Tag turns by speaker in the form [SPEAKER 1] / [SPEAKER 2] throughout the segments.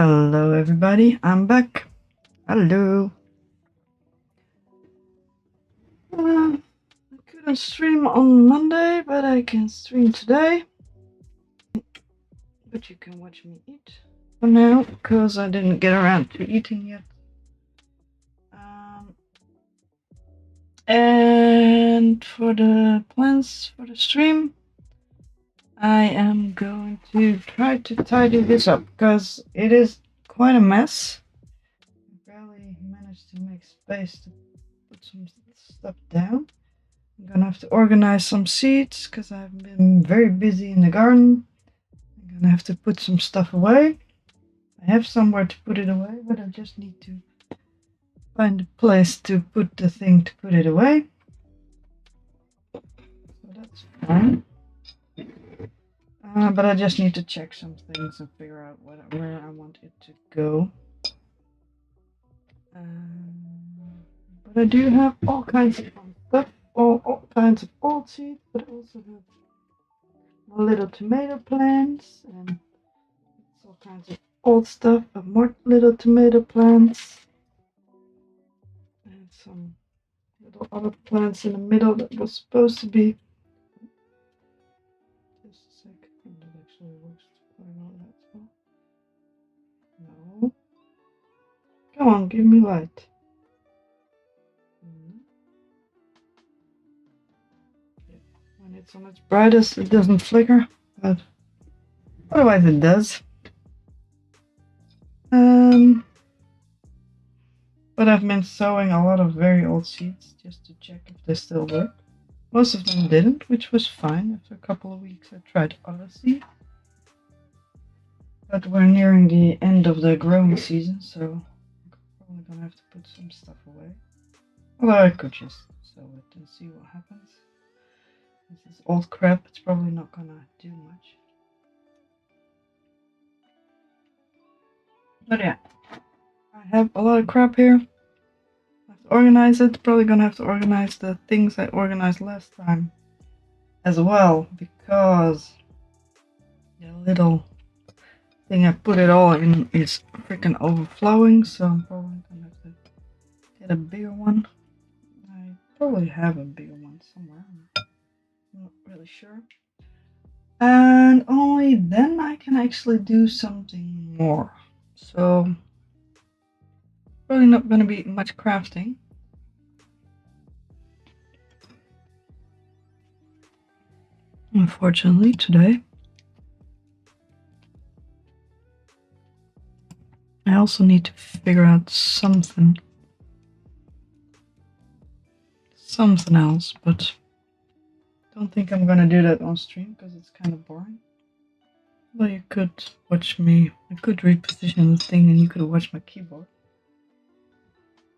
[SPEAKER 1] Hello everybody, I'm back. Hello. I couldn't stream on Monday, but I can stream today. But you can watch me eat for now, because I didn't get around to eating yet. And for the plans for the stream, I am going to try to tidy this up, because it is quite a mess. I barely managed to make space to put some stuff down. I'm gonna have to organize some seeds because I've been very busy in the garden. I'm gonna have to put some stuff away. I have somewhere to put it away, but I just need to find a place to put the thing to put it away. So that's fine. But I just need to check some things and figure out where I want it to go. But I do have all kinds of fun stuff. All kinds of old seeds, but I also have my little tomato plants and all kinds of old stuff, but more little tomato plants and some little other plants in the middle that was supposed to be. Just a second, that actually works. No. Come on, give me light. When it's on its brightest, it doesn't flicker, but otherwise it does. But I've been sowing a lot of very old seeds just to check if they still work. Most of them didn't, which was fine. After a couple of weeks I tried other seeds. But we're nearing the end of the growing season, so I'm probably gonna have to put some stuff away. Although I could just sow it and see what happens. This is old crap, it's probably not gonna do much. But yeah, I have a lot of crap here. I have to organize it. Probably gonna have to organize the things I organized last time as well, because the little thing I put it all in is freaking overflowing, so I'm probably gonna have to get a bigger one. I probably have a bigger one somewhere. I'm not really sure. And only then I can actually do something more. So probably not going to be much crafting. Unfortunately today. I also need to figure out something else, but don't think I'm gonna do that on stream because it's kind of boring. Well, you could watch me. I could reposition the thing and you could watch my keyboard.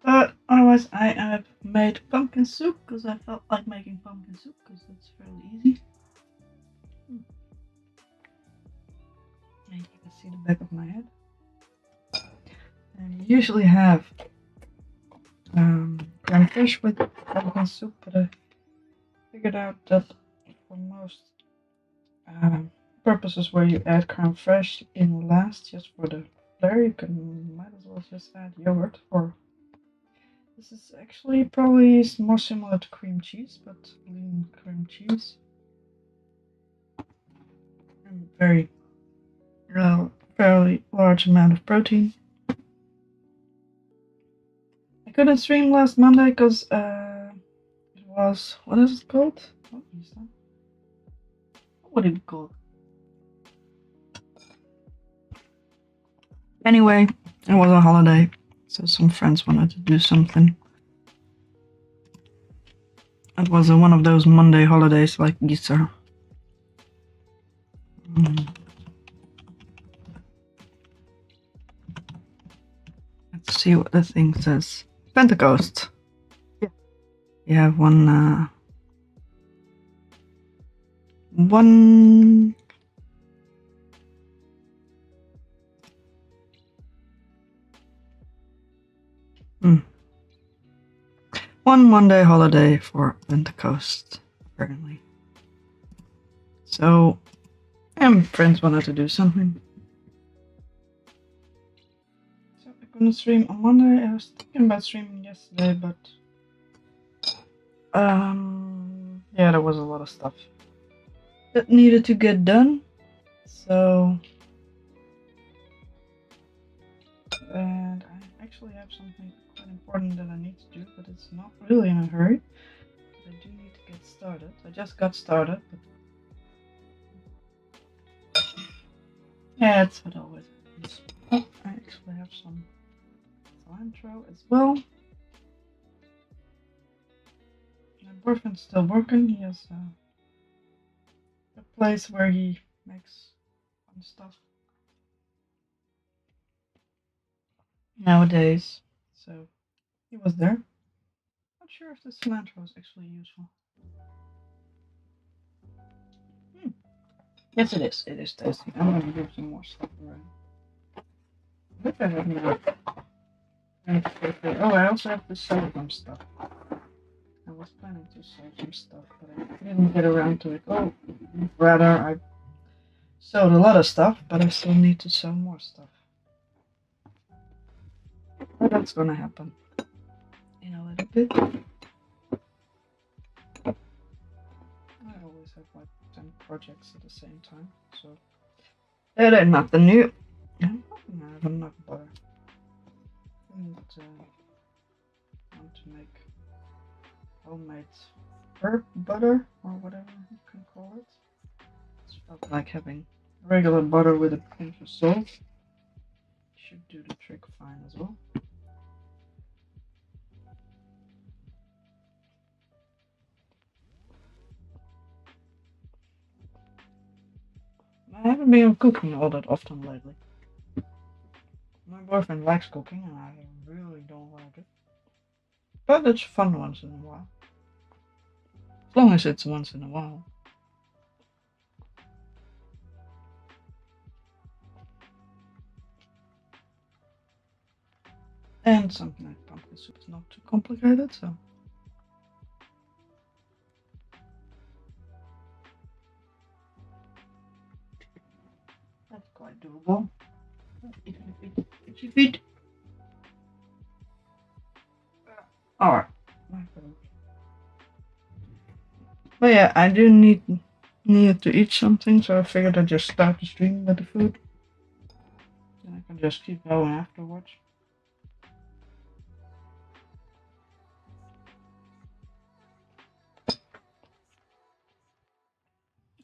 [SPEAKER 1] But otherwise, I have made pumpkin soup because I felt like making pumpkin soup because it's fairly easy. And you can see the back of my head. And you usually have crème fish with pumpkin soup, but I figured out that for most purposes where you add crème fraîche in last, just for the flair, you might as well just add yogurt. Or this is actually probably more similar to cream cheese, but lean cream cheese and fairly large amount of protein. I couldn't stream last Monday because it was, what is it called? What is that? What is it called? Anyway, it was a holiday, so some friends wanted to do something. It was one of those Monday holidays like Easter. Let's see what the thing says. Pentecost. Yeah. You have one Monday holiday for Pentecost, apparently. So, friends wanted to do something. gonna stream on Monday. I was thinking about streaming yesterday, but yeah, there was a lot of stuff that needed to get done. So, and I actually have something quite important that I need to do, but it's not really in a hurry. But I do need to get started. I just got started, but yeah, it's what always happens. Oh, I actually have some cilantro as well. My boyfriend's still working. He has a place where he makes fun stuff nowadays. So he was there. Not sure if the cilantro is actually useful. Yes, it is. It is tasty. I'm gonna do some more stuff around. I think I have more. Oh, I also have to sell some stuff. I was planning to sell some stuff, but I didn't get around to it. Oh, rather, I sold a lot of stuff, but I still need to sell more stuff. But that's gonna happen in a little bit. I always have like 10 projects at the same time, so that ain't nothing new. I have enough butter. And want to make homemade herb butter or whatever you can call it. It's about like having regular butter with a pinch of salt. Should do the trick fine as well. I haven't been cooking all that often lately. My boyfriend likes cooking and I really don't like it. But it's fun once in a while. As long as it's once in a while. And something like pumpkin soup is not too complicated, so. That's quite doable. Itchy feet. Alright. But yeah, I do need to eat something, so I figured I'd just start the stream with the food. And I can just keep going afterwards.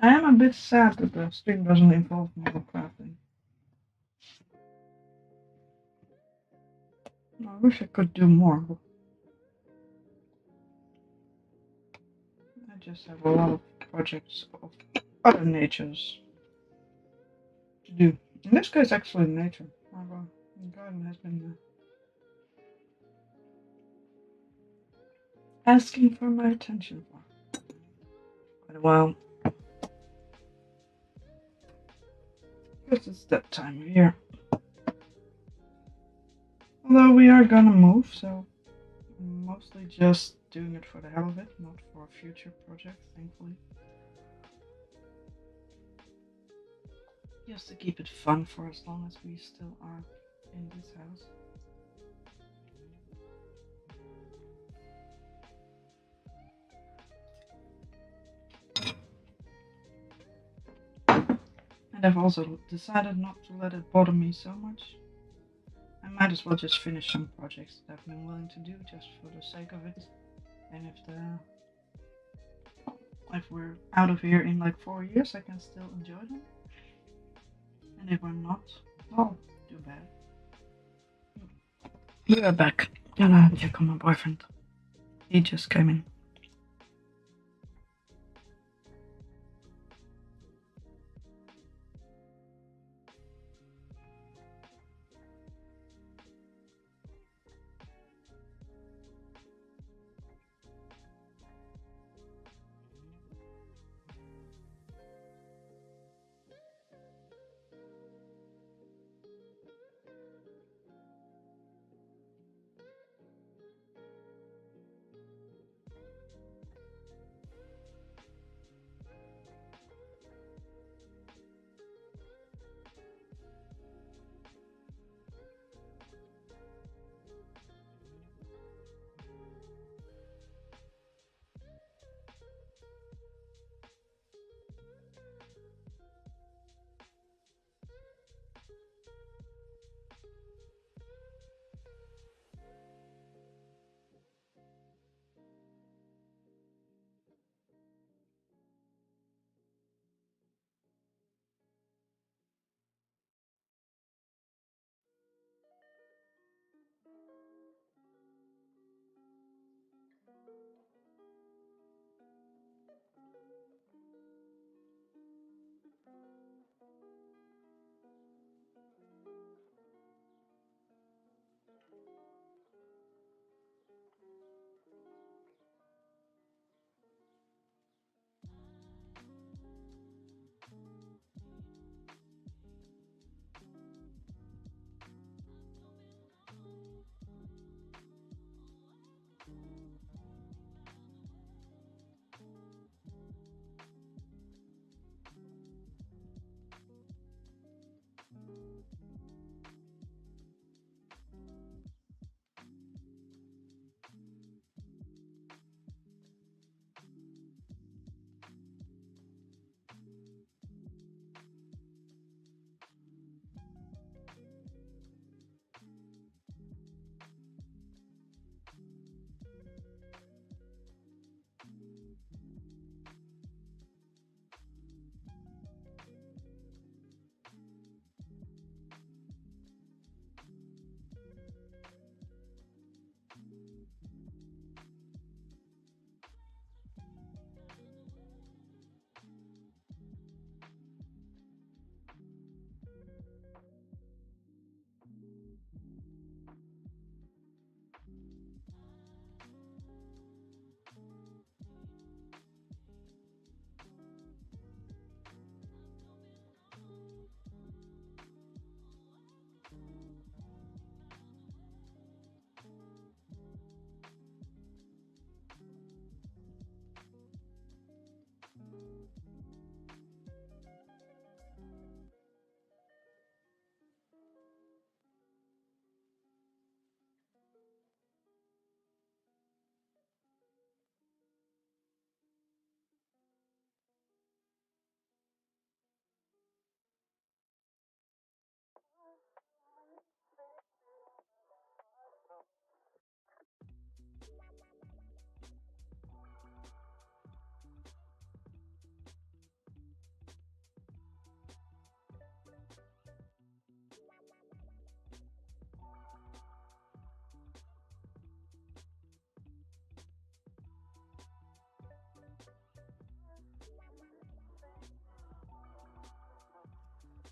[SPEAKER 1] I am a bit sad that the stream doesn't involve more crafting. I wish I could do more, but I just have a lot of projects of other natures to do. In this case, actually nature. My garden has been asking for my attention for quite a while. Because it's that time of year. Although we are gonna move, so I'm mostly just doing it for the hell of it, not for future projects, thankfully. Just to keep it fun for as long as we still are in this house. And I've also decided not to let it bother me so much. I might as well just finish some projects that I've been willing to do just for the sake of it. And if we're out of here in like 4 years, I can still enjoy them. And if we're not, well, too bad. We are back. Gonna check on my boyfriend. He just came in.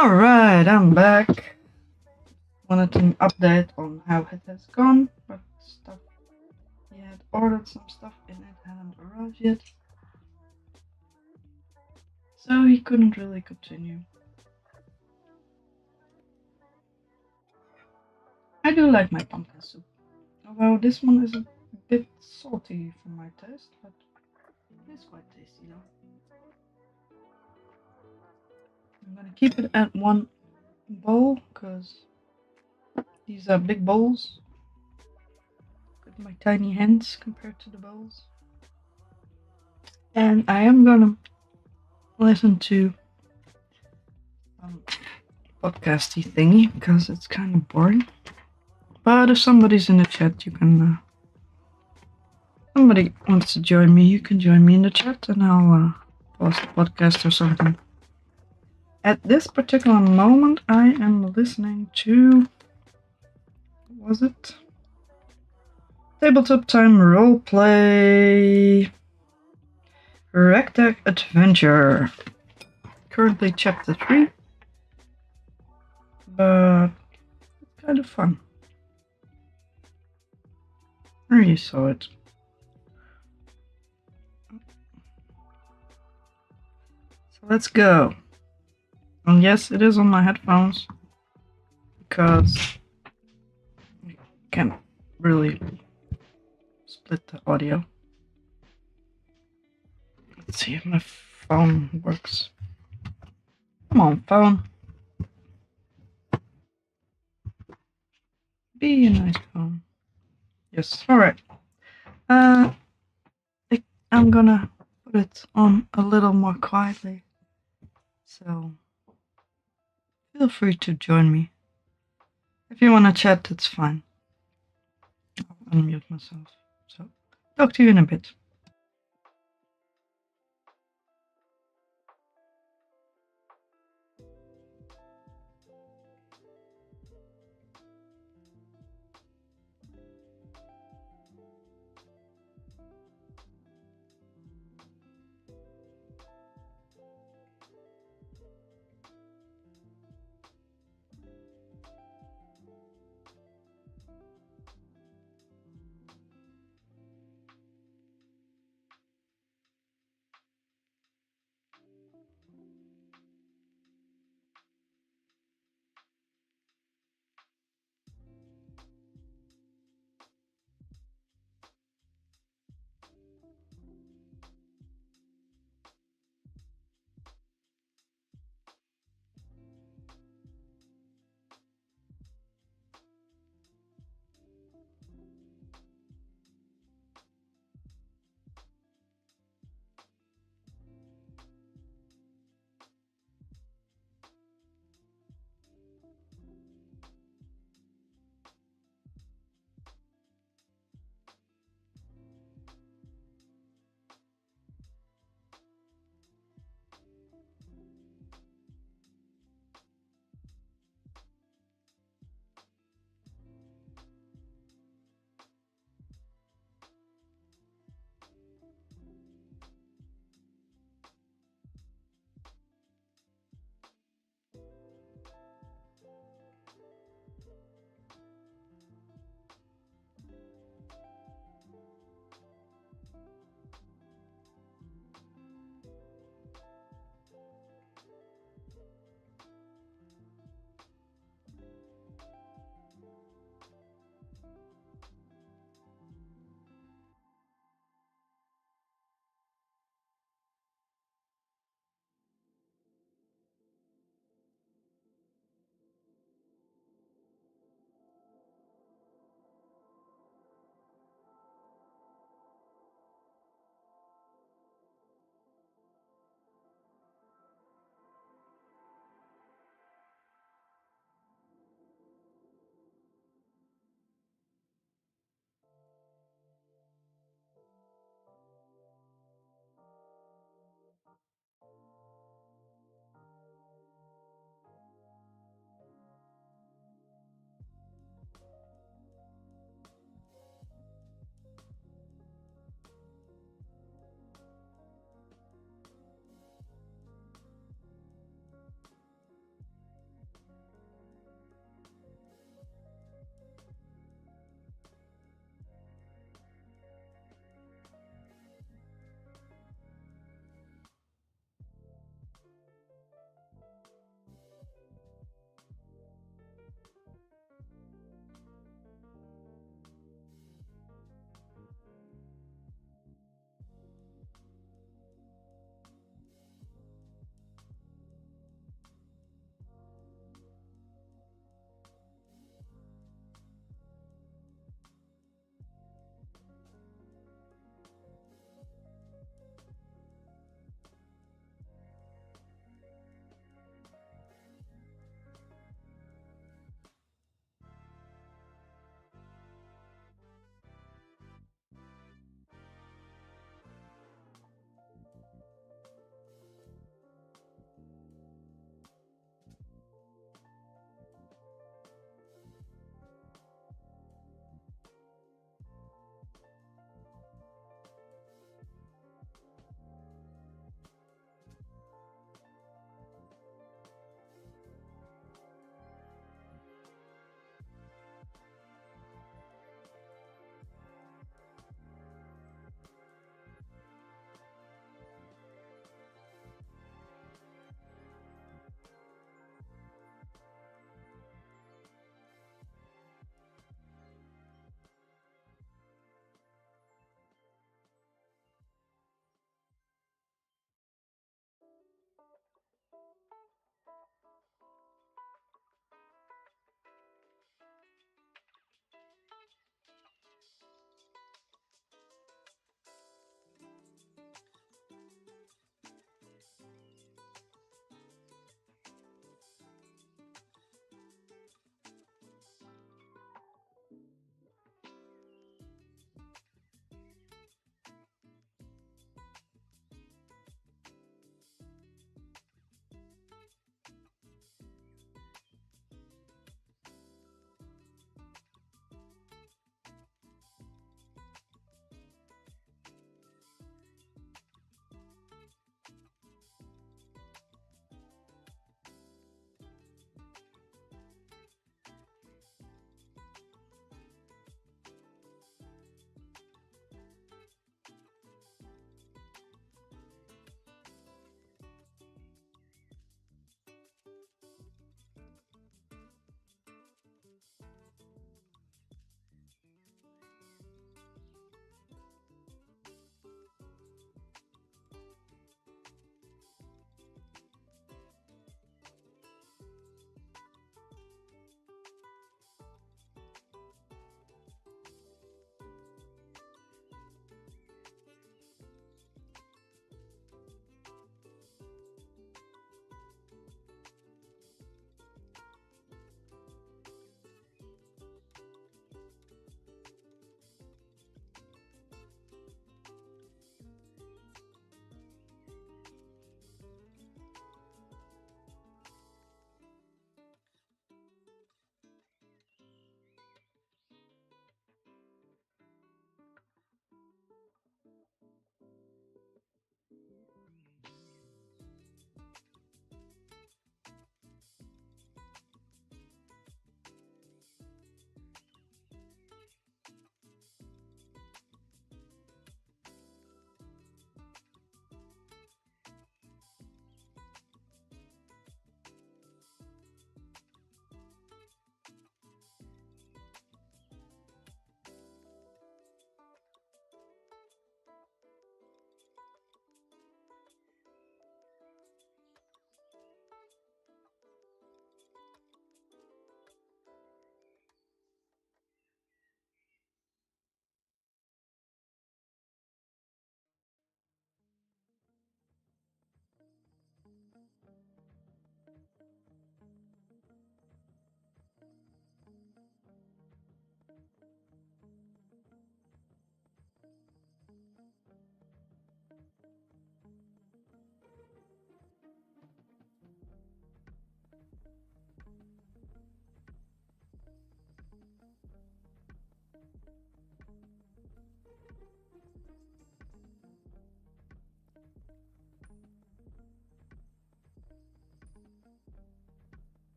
[SPEAKER 1] Alright, I'm back. Wanted an update on how it has gone, but stuff he had ordered some stuff in it hadn't arrived yet. So he couldn't really continue. I do like my pumpkin soup. Although this one is a bit salty for my taste, but it is quite tasty though. I'm gonna keep it at one bowl because these are big bowls. With my tiny hands compared to the bowls. And I am gonna listen to podcasty thingy because it's kind of boring. But if somebody's in the chat, you can. Somebody wants to join me, you can join me in the chat and I'll post a podcast or something. At this particular moment, I am listening to. What was it? Tabletop Time Roleplay Ragtag Adventure. Currently chapter 3. But it's kind of fun. I already saw it. So let's go. And yes, it is on my headphones. Because I can't really split the audio. Let's see if my phone works. Come on, phone. Be a nice phone. Yes, alright. I'm gonna put it on a little more quietly. So feel free to join me. If you wanna chat, that's fine. I'll unmute myself. So talk to you in a bit.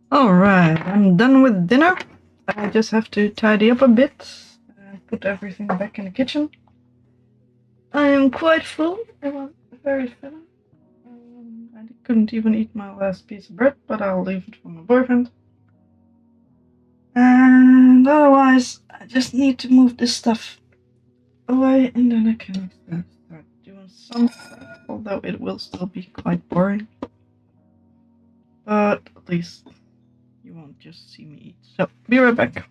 [SPEAKER 1] Alright, I'm done with dinner. I just have to tidy up a bit and put everything back in the kitchen. I am quite full. It was very filling. I couldn't even eat my last piece of bread, but I'll leave it for my boyfriend. And otherwise, I just need to move this stuff away and then I can start doing something, although it will still be quite boring. But at least you won't just see me eat. So, be right back.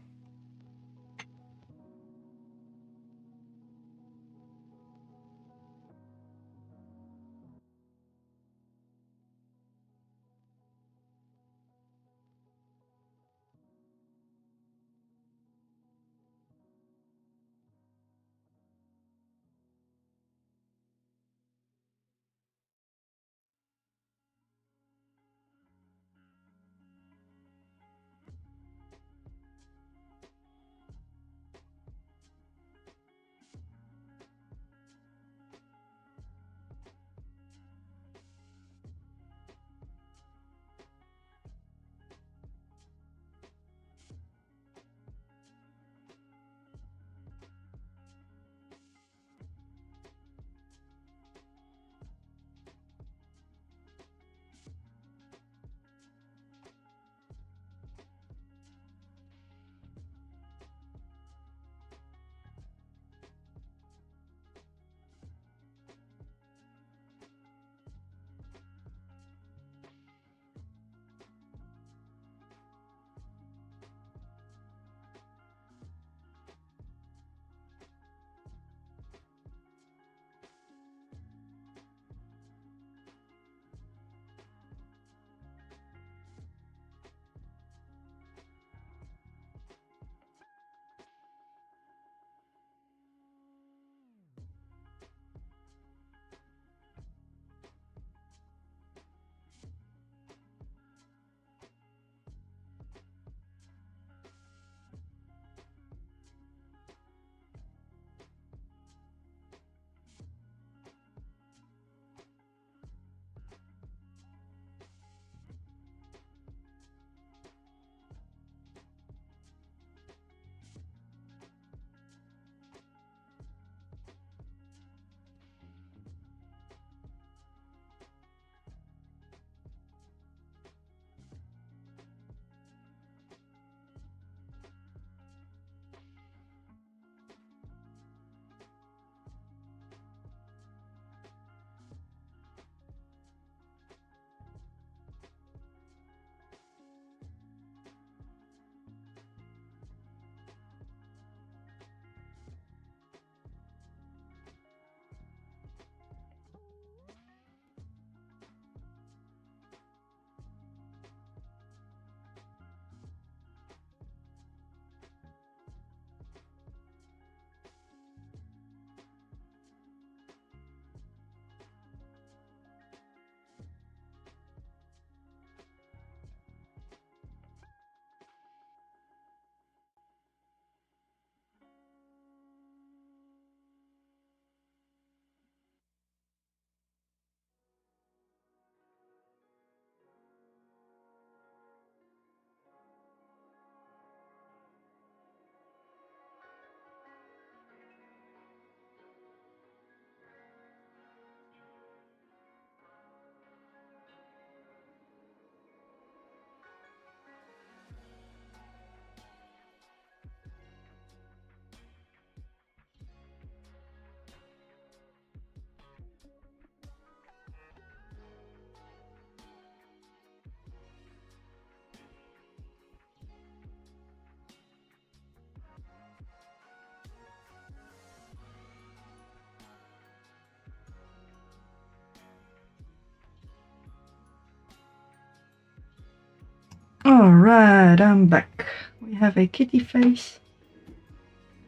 [SPEAKER 1] Alright, I'm back. We have a kitty face.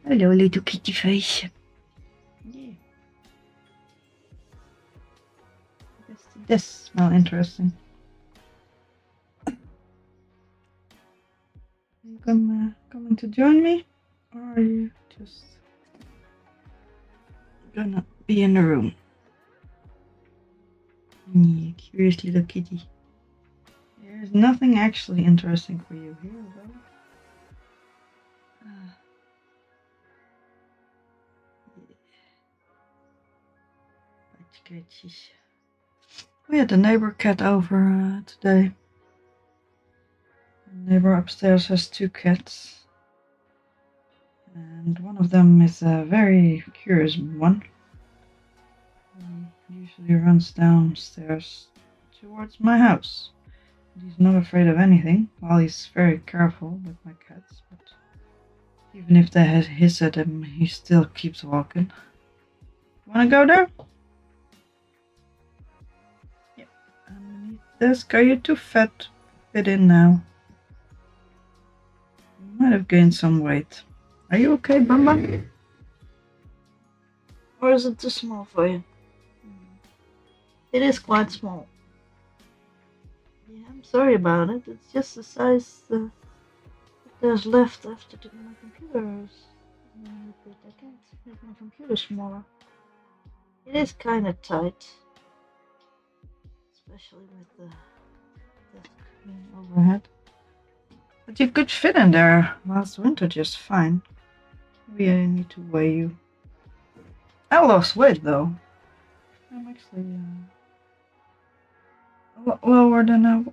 [SPEAKER 1] Hello, little kitty face. Yeah. This smell interesting. Are you coming to join me? Or are you just gonna be in the room? Yeah, curious little kitty. There's nothing actually interesting for you here, though. We had the neighbor cat over today. The neighbor upstairs has 2 cats. And one of them is a very curious one. He usually runs downstairs towards my house. He's not afraid of anything. Well, he's very careful with my cats, but even if they hiss at him, he still keeps walking. Wanna go there? Yep. Underneath desk. Are you too fat to fit in now? You might have gained some weight. Are you okay, Bamba? Or is it too small for you? It is quite small. Yeah, I'm sorry about it. It's just the size that there's left after my computer is. I can't make my computer smaller. It is kind of tight, especially with the desk being overhead. But you could fit in there last winter just fine. Maybe I need to weigh you. I lost weight though. I'm actually a lot lower than I'm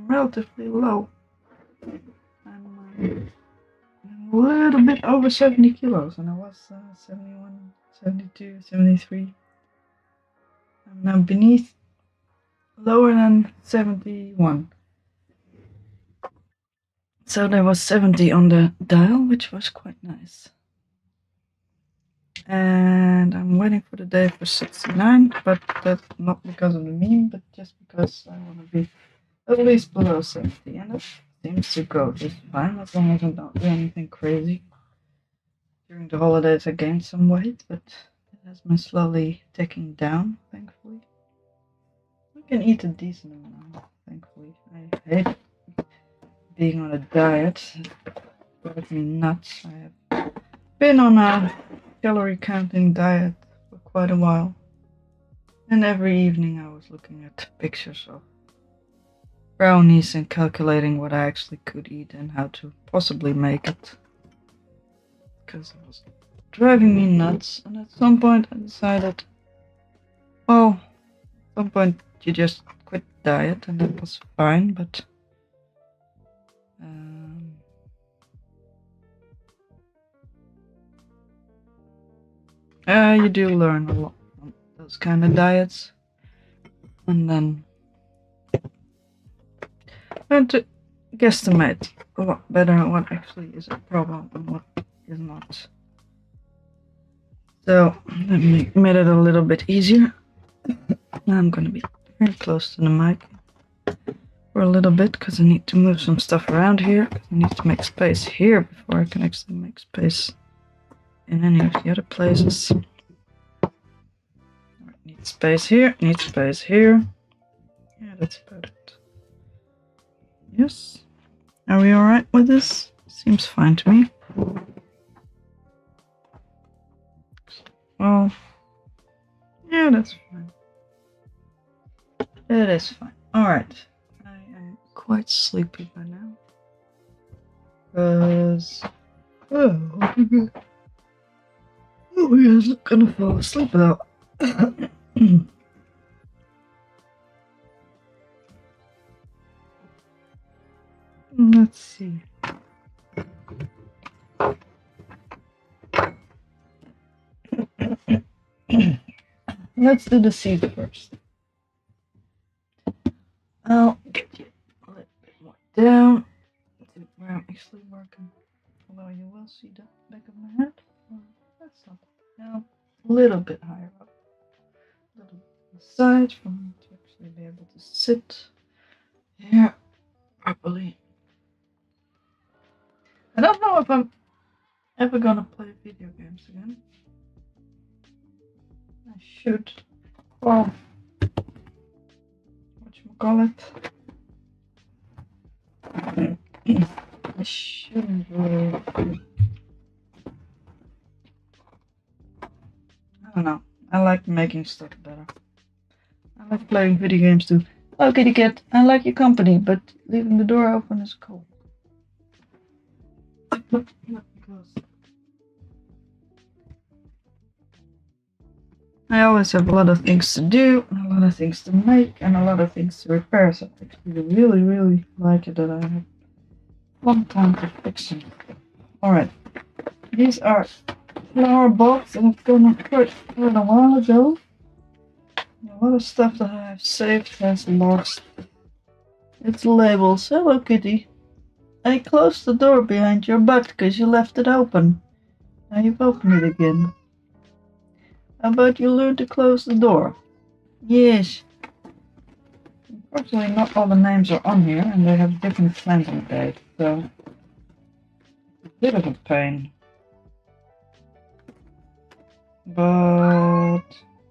[SPEAKER 1] relatively low. I'm a little bit over 70 kilos, and I was 71, 72, 73. I'm now beneath, lower than 71. So there was 70 on the dial, which was quite nice. And I'm waiting for the day for 69, but that's not because of the meme, but just because I want to be at least below 70. And it seems to go just fine as long as I don't do anything crazy. During the holidays I gained some weight, but it has been slowly ticking down, thankfully. I can eat a decent amount, thankfully. I hate being on a diet. It drives me nuts. I have been on a calorie counting diet for quite a while. And every evening I was looking at pictures of brownies and calculating what I actually could eat and how to possibly make it. Because it was driving me nuts, and at some point I decided, well, at some point you just quit diet, and that was fine, but you do learn a lot from those kind of diets, and then learn to guesstimate a lot better what actually is a problem and what is not. So that made it a little bit easier. Now I'm gonna be very close to the mic for a little bit because I need to move some stuff around here. I need to make space here before I can actually make space in any of the other places. Need space here, need space here. Yeah, that's about it. Yes. Are we alright with this? Seems fine to me. Well, yeah, that's fine. It is fine. Alright. I am quite sleepy by now. Because... Oh, yes, I'm gonna fall asleep though. Let's see. Let's do the seed first. I'll get you a little bit more down to where I'm actually working. Although you will see the back of my head. Well, that's not now. A little bit higher up. A little bit on the side for me to actually be able to sit here properly. I don't know if I'm Ever gonna play video games again? I should. Well, whatchamacallit? I shouldn't really. I don't know. I like making stuff better. I like playing video games too. Oh, kitty cat, I like your company, but leaving the door open is cold. Let me close. I always have a lot of things to do, and a lot of things to make, and a lot of things to repair, so I actually really, really like it that I have one time to fix them. Alright, these are flower bulbs that I've gonna put a while ago. A lot of stuff that I have saved has lost its labels. Hello, kitty. I closed the door behind your butt because you left it open. Now you've opened it again. How about you learn to close the door? Yes. Unfortunately, not all the names are on here, and they have different planting dates, so it's a bit of a pain. But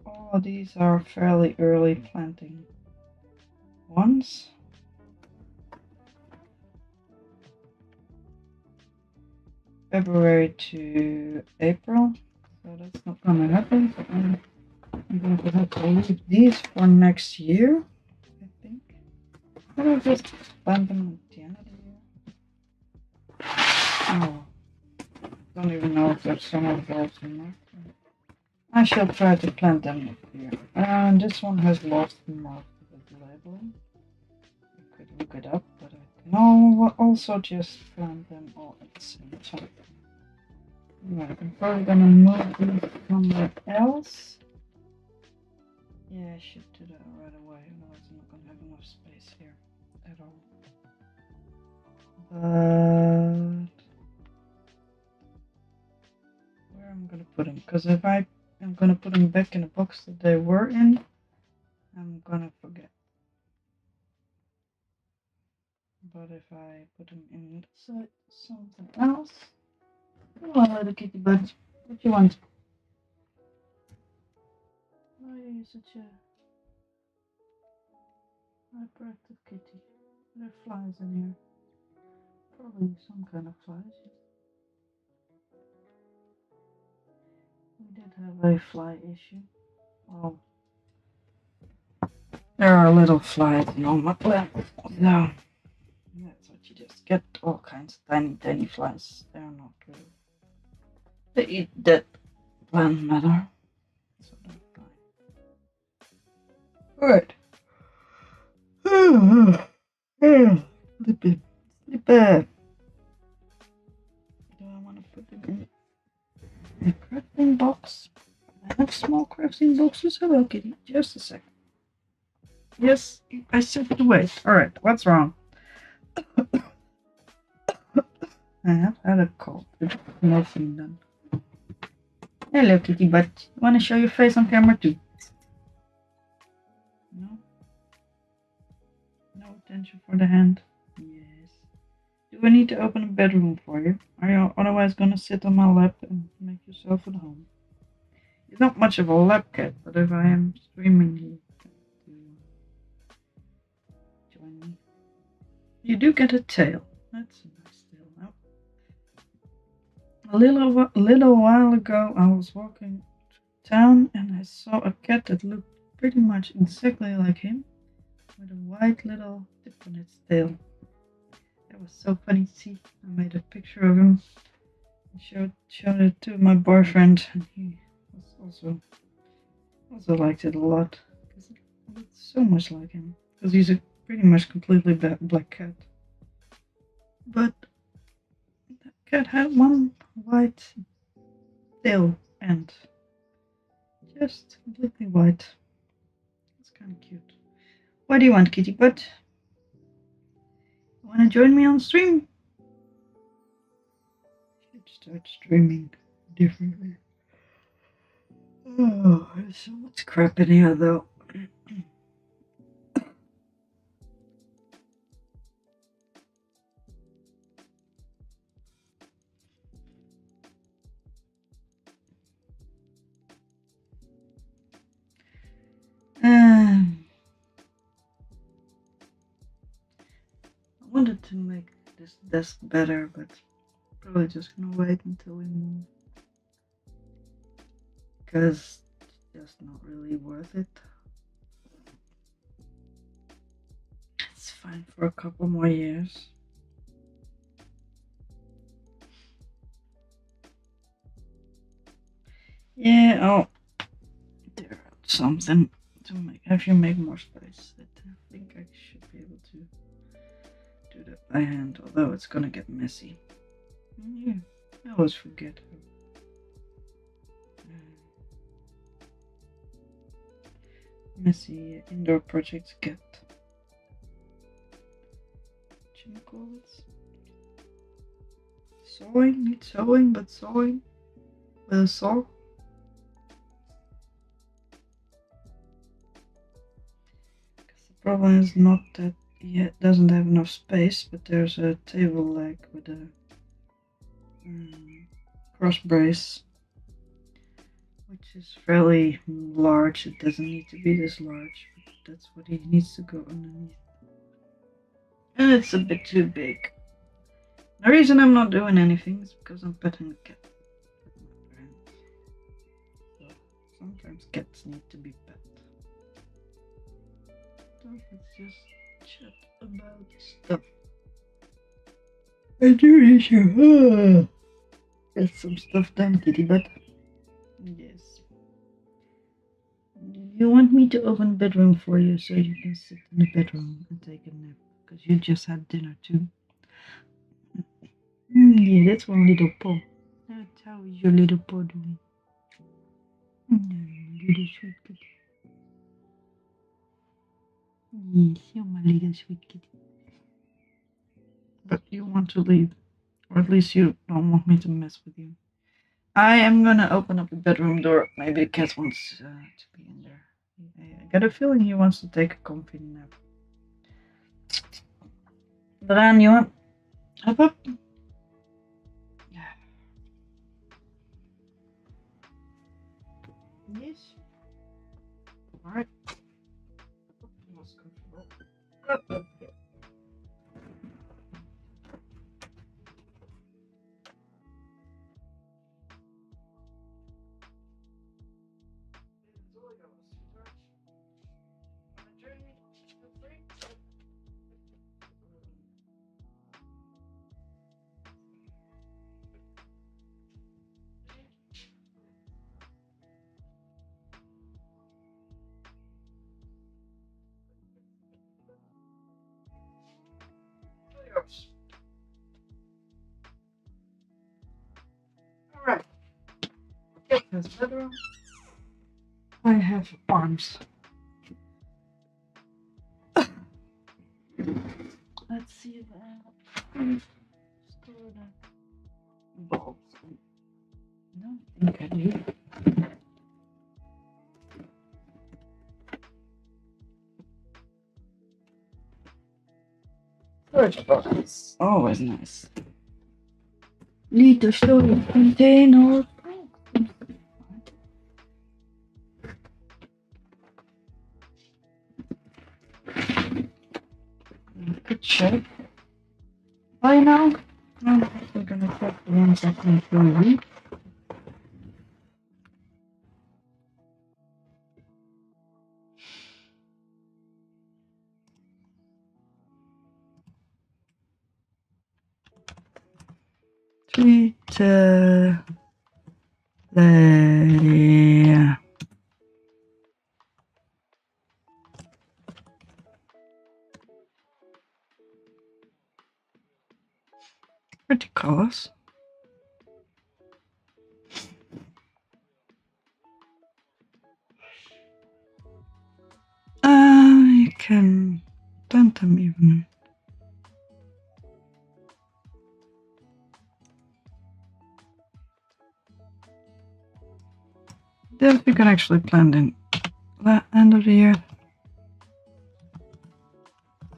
[SPEAKER 1] all these are fairly early planting ones. February to April, so that's not gonna happen. So I'm going to have to leave these for next year, I think. Or just plant them at the end of the year. Oh, don't even know if there's summer bulbs in there. I shall try to plant them next year. And this one has lost most of its labeling. I could look it up, but I can also just plant them all at the same time. Right, I'm probably gonna move these somewhere else. Yeah, I should do that right away, otherwise I'm not gonna have enough space here at all. But where am I gonna put them? Because if I am gonna put them back in the box that they were in, I'm gonna forget. But if I put them inside something else, come on, little kitty butt, what you want? Why are you such a hyperactive kitty? There are flies in here. Probably some kind of flies. We did have a fly issue. Well, there are little flies in all my plants. So that's what you just get. All kinds of tiny, tiny flies. They're not good. They eat dead plant matter. So they're fine. Alright. Sleepy. Sleepy. Do I want to put them in a crafting box? I have small crafting boxes. Hello, kitty. Just a second. Yes, I said to wait. Alright, what's wrong? I have had a cold. Nothing done. Hello, kitty butt. You want to show your face on camera too? No? No attention for the hand? Yes. Do I need to open a bedroom for you? Are you otherwise gonna sit on my lap and make yourself at home? You're not much of a lap cat, but if I am streaming, you to join me. You do get a tail. That's a nice tail now. A little while ago, I was walking town and I saw a cat that looked pretty much exactly like him, with a white little tip on its tail. It was so funny to see. I made a picture of him and showed it to my boyfriend, and he was also liked it a lot because it looked so much like him. Because he's a pretty much completely black cat. But that cat had one white tail end, just completely white. It's kind of cute. What do you want, kitty butt? Want to join me on stream? Should start streaming differently. Oh, there's so much crap in here though. wanted to make this desk better, but probably just gonna wait until we move. Because it's just not really worth it. It's fine for a couple more years. Yeah, I'll tear out something to have you make more space. I think I should be able to do that by hand, although it's gonna get messy. Yeah, I always forget how messy indoor projects get. What should I call it? Sewing? Not sewing, but sewing with a saw. Because the problem is not that it doesn't have enough space, but there's a table leg with a cross brace, which is fairly large. It doesn't need to be this large, but that's what he needs to go underneath. And it's a bit too big. The reason I'm not doing anything is because I'm petting the cat with my hands. So sometimes cats need to be pet. So let's just chat about stuff. I do need to get some stuff done, kitty butt. Yes. You want me to open the bedroom for you so you can sit in the bedroom and take a nap? Because you just had dinner too. Yeah, that's one little paw. How is your little paw doing? Little sweet kitty. Yes, you're my little sweet kitty. But you want to leave. Or at least you don't want me to mess with you. I am gonna open up the bedroom door. Maybe the cat wants to be in there. I got a feeling he wants to take a comfy nap. Bran, you want? Up. Yes. Alright. Most comfortable. Alright. This bedroom. I have arms. Let's see if I store the bulbs. I don't think I do. Storage box. Always nice. Little storage container. Good shape. By now, we're gonna check the ones that can show you. Twitter. Yeah. Pretty colors. You can blend them even. Then we can actually blend in the end of the year.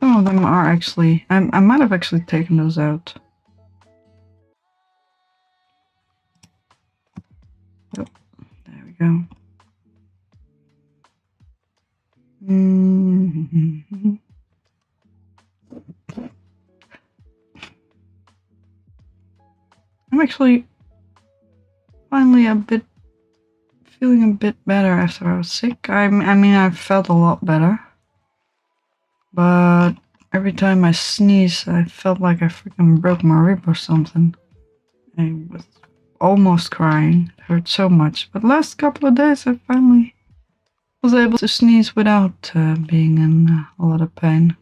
[SPEAKER 1] Some of them are actually, I might have actually taken those out. Oh, there we go. I'm actually finally feeling a bit better after I was sick. I mean, I felt a lot better. But every time I sneeze, I felt like I freaking broke my rib or something. I was almost crying. It hurt so much. But last couple of days, I finally was able to sneeze without being in a lot of pain.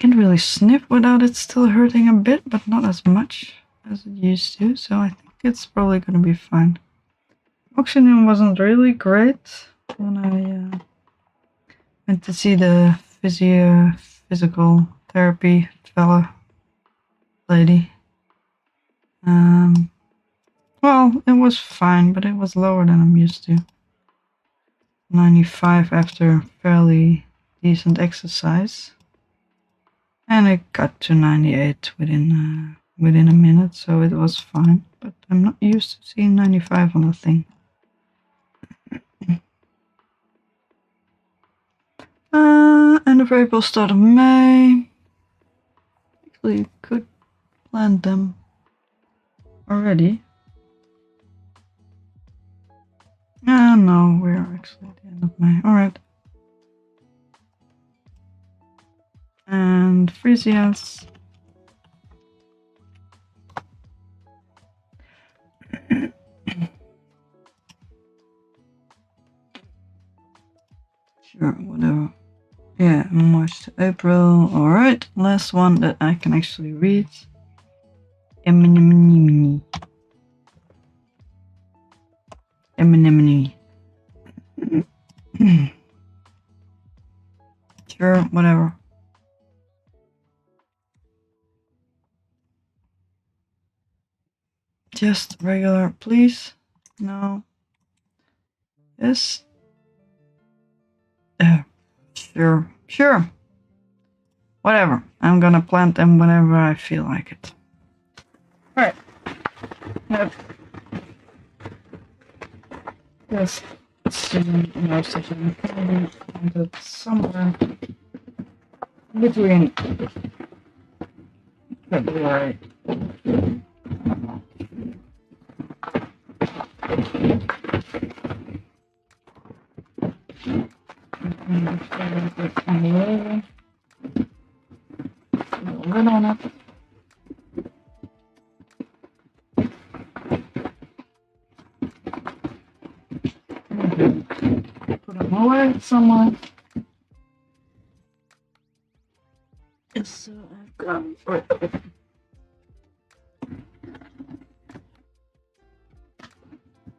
[SPEAKER 1] Can't really sniff without it still hurting a bit, but not as much as it used to. So I think it's probably gonna be fine. Oxygen wasn't really great when I went to see the physical therapy lady. Well, it was fine, but it was lower than I'm used to. 95 after fairly decent exercise. And it got to 98 within a minute, so it was fine. But I'm not used to seeing 95 on the thing. End of April, start of May. Actually, you could plant them already. No, we're actually at the end of May. Alright. And Frisias. Sure, whatever. Yeah, March to April. Alright, last one that I can actually read. Eminimini. Sure, whatever. Just regular, please. No. Yes. Sure. Whatever. I'm gonna plant them whenever I feel like it. Alright. Yep. Yes. Oxygen planted somewhere between February. Lid on it. Put them away somewhere. Yes, I've got it. Right.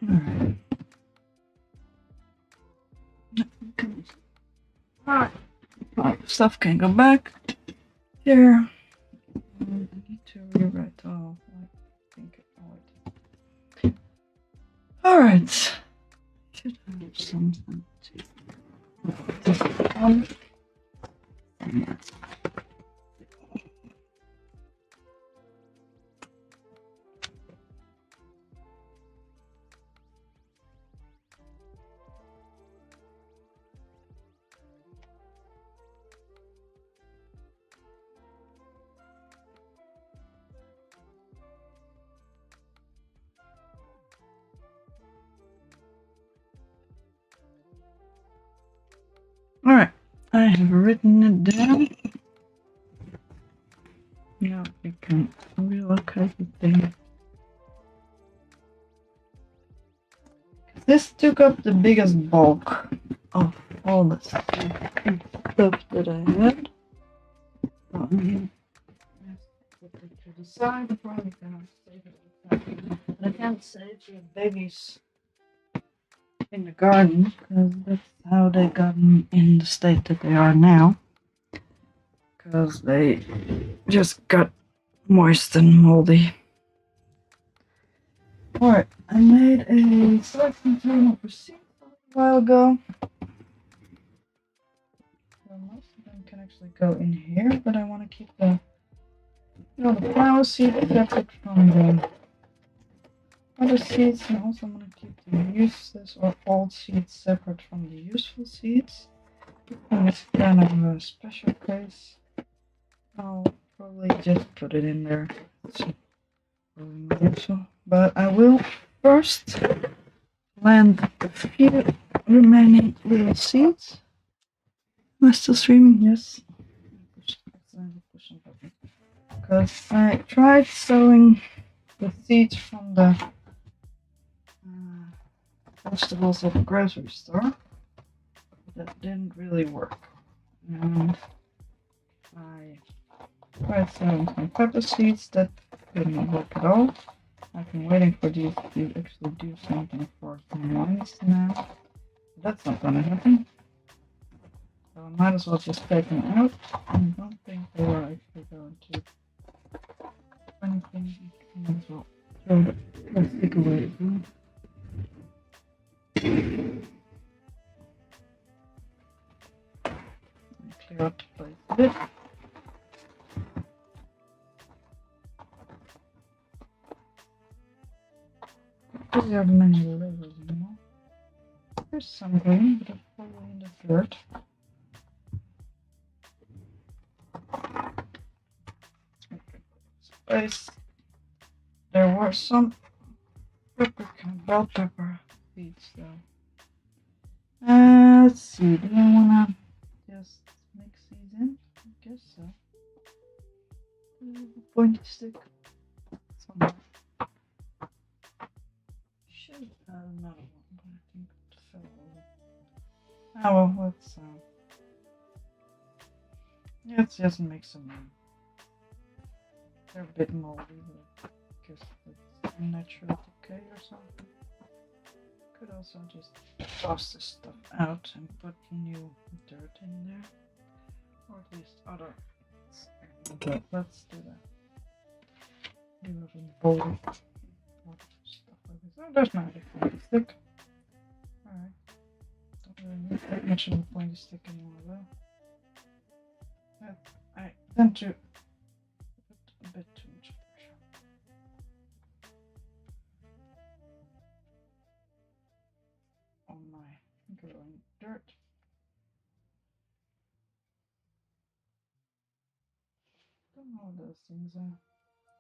[SPEAKER 1] Alright. Alright. Stuff can go back. Here. I need to rewrite all. I think it. Alright. Should have something to. Alright, I have written it down. Now we can relocate the thing. This took up the biggest bulk of all the stuff that I had. So I'm going to put it to the side. I probably cannot save it. But I can't save the babies in the garden because that's how they got in the state that they are now. Because they just got moist and moldy. Alright, I made a selection journal for seeds a while ago. So most of them can actually go in here, but I want to keep the the flower seed separate from the other seeds, and also I'm going to keep the useless or old seeds separate from the useful seeds. And it's kind of a special case. I'll probably just put it in there. But I will first plant a few remaining little seeds. Am I still streaming? Yes. Because I tried sowing the seeds from the vegetables at the grocery store. That didn't really work. And I tried sowing some pepper seeds. That didn't work at all. I've been waiting for these to actually do something for the mice now. That's not gonna happen. So I might as well just take them out. I don't think they were actually going to do anything. I might as well throw the plastic away as well. Clear up the place a bit. These are many levels anymore. There's some green, but it's probably in the dirt. Space. There were some bell pepper seeds though. Let's see, do I wanna just mix these in? I guess so. Pointy stick somewhere. Should have another one, but I think it fell over. Oh well, let's just mix them in. They're a bit moldy, but I guess it's natural decay or something. Could also just toss this stuff out and put new dirt in there, or at least other. Okay, let's do that. Do it in bowl. Stuff like this. Oh, there's my pointy stick. Alright. Don't really need that much of a pointy stick anymore though. I tend to put a bit too much pressure. On my growing dirt. Don't know what those things are.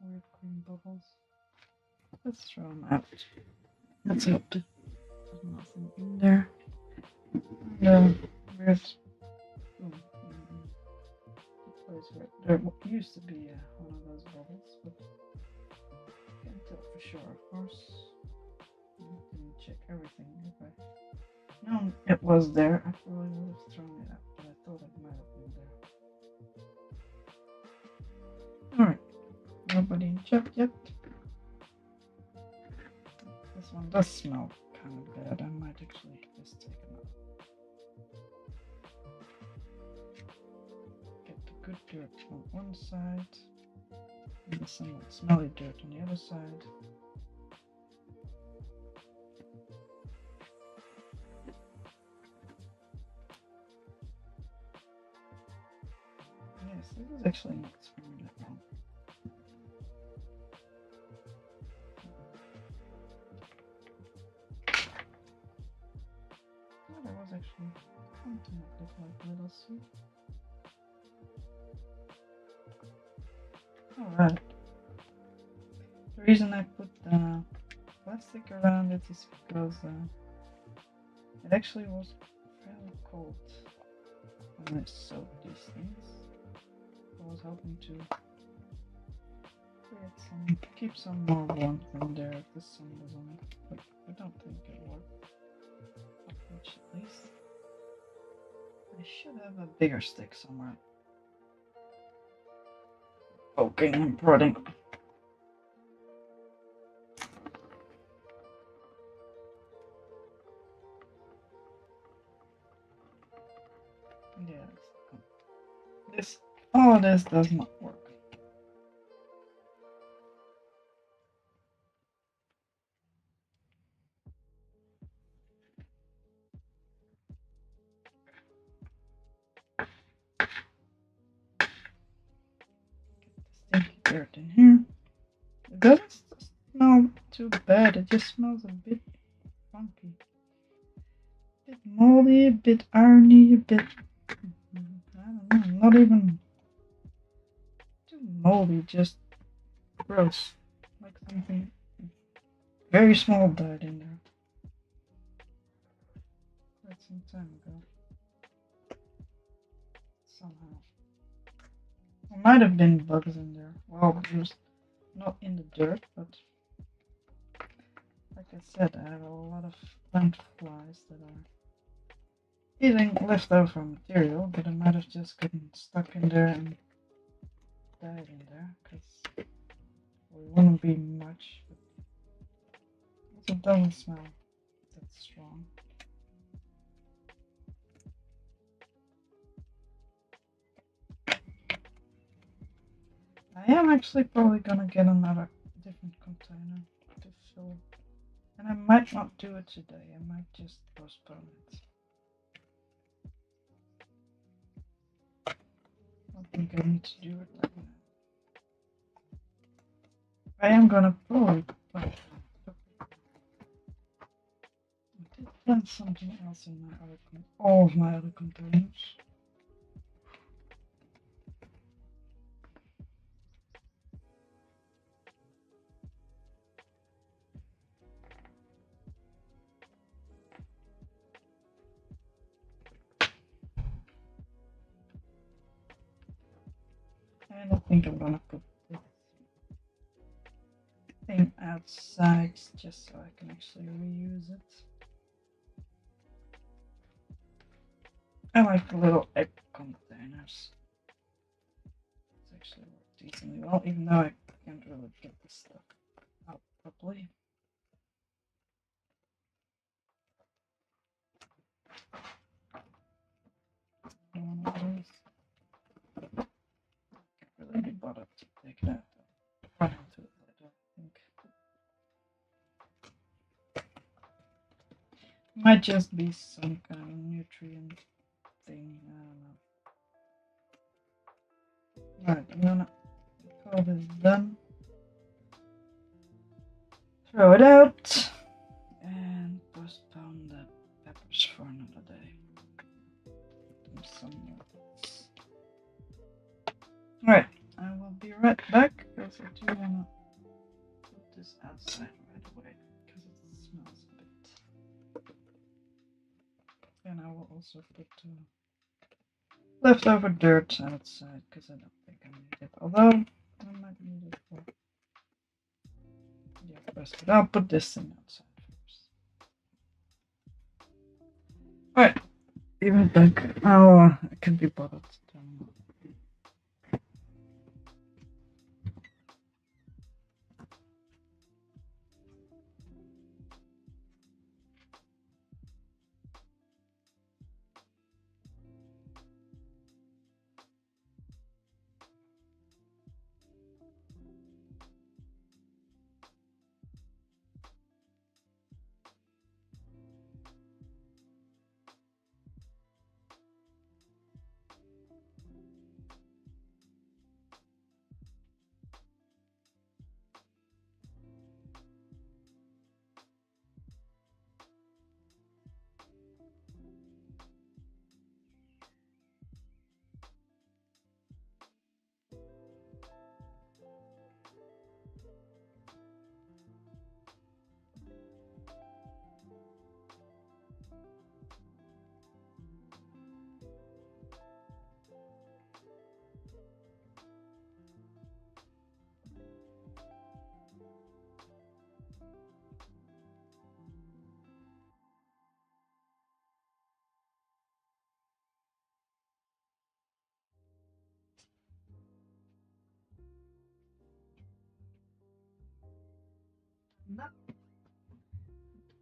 [SPEAKER 1] Weird green bubbles. Let's throw them out. Let's hope there's nothing in there. And weird. Place where there used to be one of those bubbles, but I can't tell for sure, of course. I didn't check everything. If I known it was there, I probably would have thrown it out, but I thought it might have been there. Alright, nobody in chat yet. This one does smell kind of bad. I might actually just take it out. Get the good dirt on one side, and the somewhat smelly dirt on the other side. Yes, this is actually not smelling that wrong. Oh, there was actually something that looked like a little seed. Alright. The reason I put the plastic around it is because it actually was fairly cold when I sewed these things. I was hoping to keep some more warmth in there if the sun was on it, but I don't think it worked. Not much at least. I should have a bigger stick somewhere. Poking and prodding. Yes. This does not work. Get the stinky dirt in here. It doesn't smell too bad, it just smells a bit funky. A bit moldy, a bit irony, a bit, I don't know, not even too moldy, just gross. Like something very small died in there. Quite some time ago. Somehow. There might have been bugs in there. Well, just not in the dirt, but like I said, I have a lot of plant flies that are eating leftover material, but I might have just gotten stuck in there and died in there, because it wouldn't be much, but it doesn't smell that strong. I am actually probably gonna get another different container to fill, and I might not do it today, I might just postpone it. I think I need to do it right now. I am gonna probably plant. I did plant something else in my other all of my other containers. And I think I'm gonna put this thing outside just so I can actually reuse it. I like the little egg containers. It's actually worked decently well, even though I can't really get this stuff out properly. One of those. Can't really be bothered to take it out. Run into it later, I think. Might just be some kind of nutrient thing, I don't know. Right, I'm gonna call this done. Throw it out and postpone the peppers for another day. Do some more. Alright, I will be right back because I do wanna put this outside right away because it smells a bit. And I will also put leftover dirt outside because I don't think I need it. Although I might need it for the rest. But I'll put this thing outside first. Alright, be right back. I can be bothered.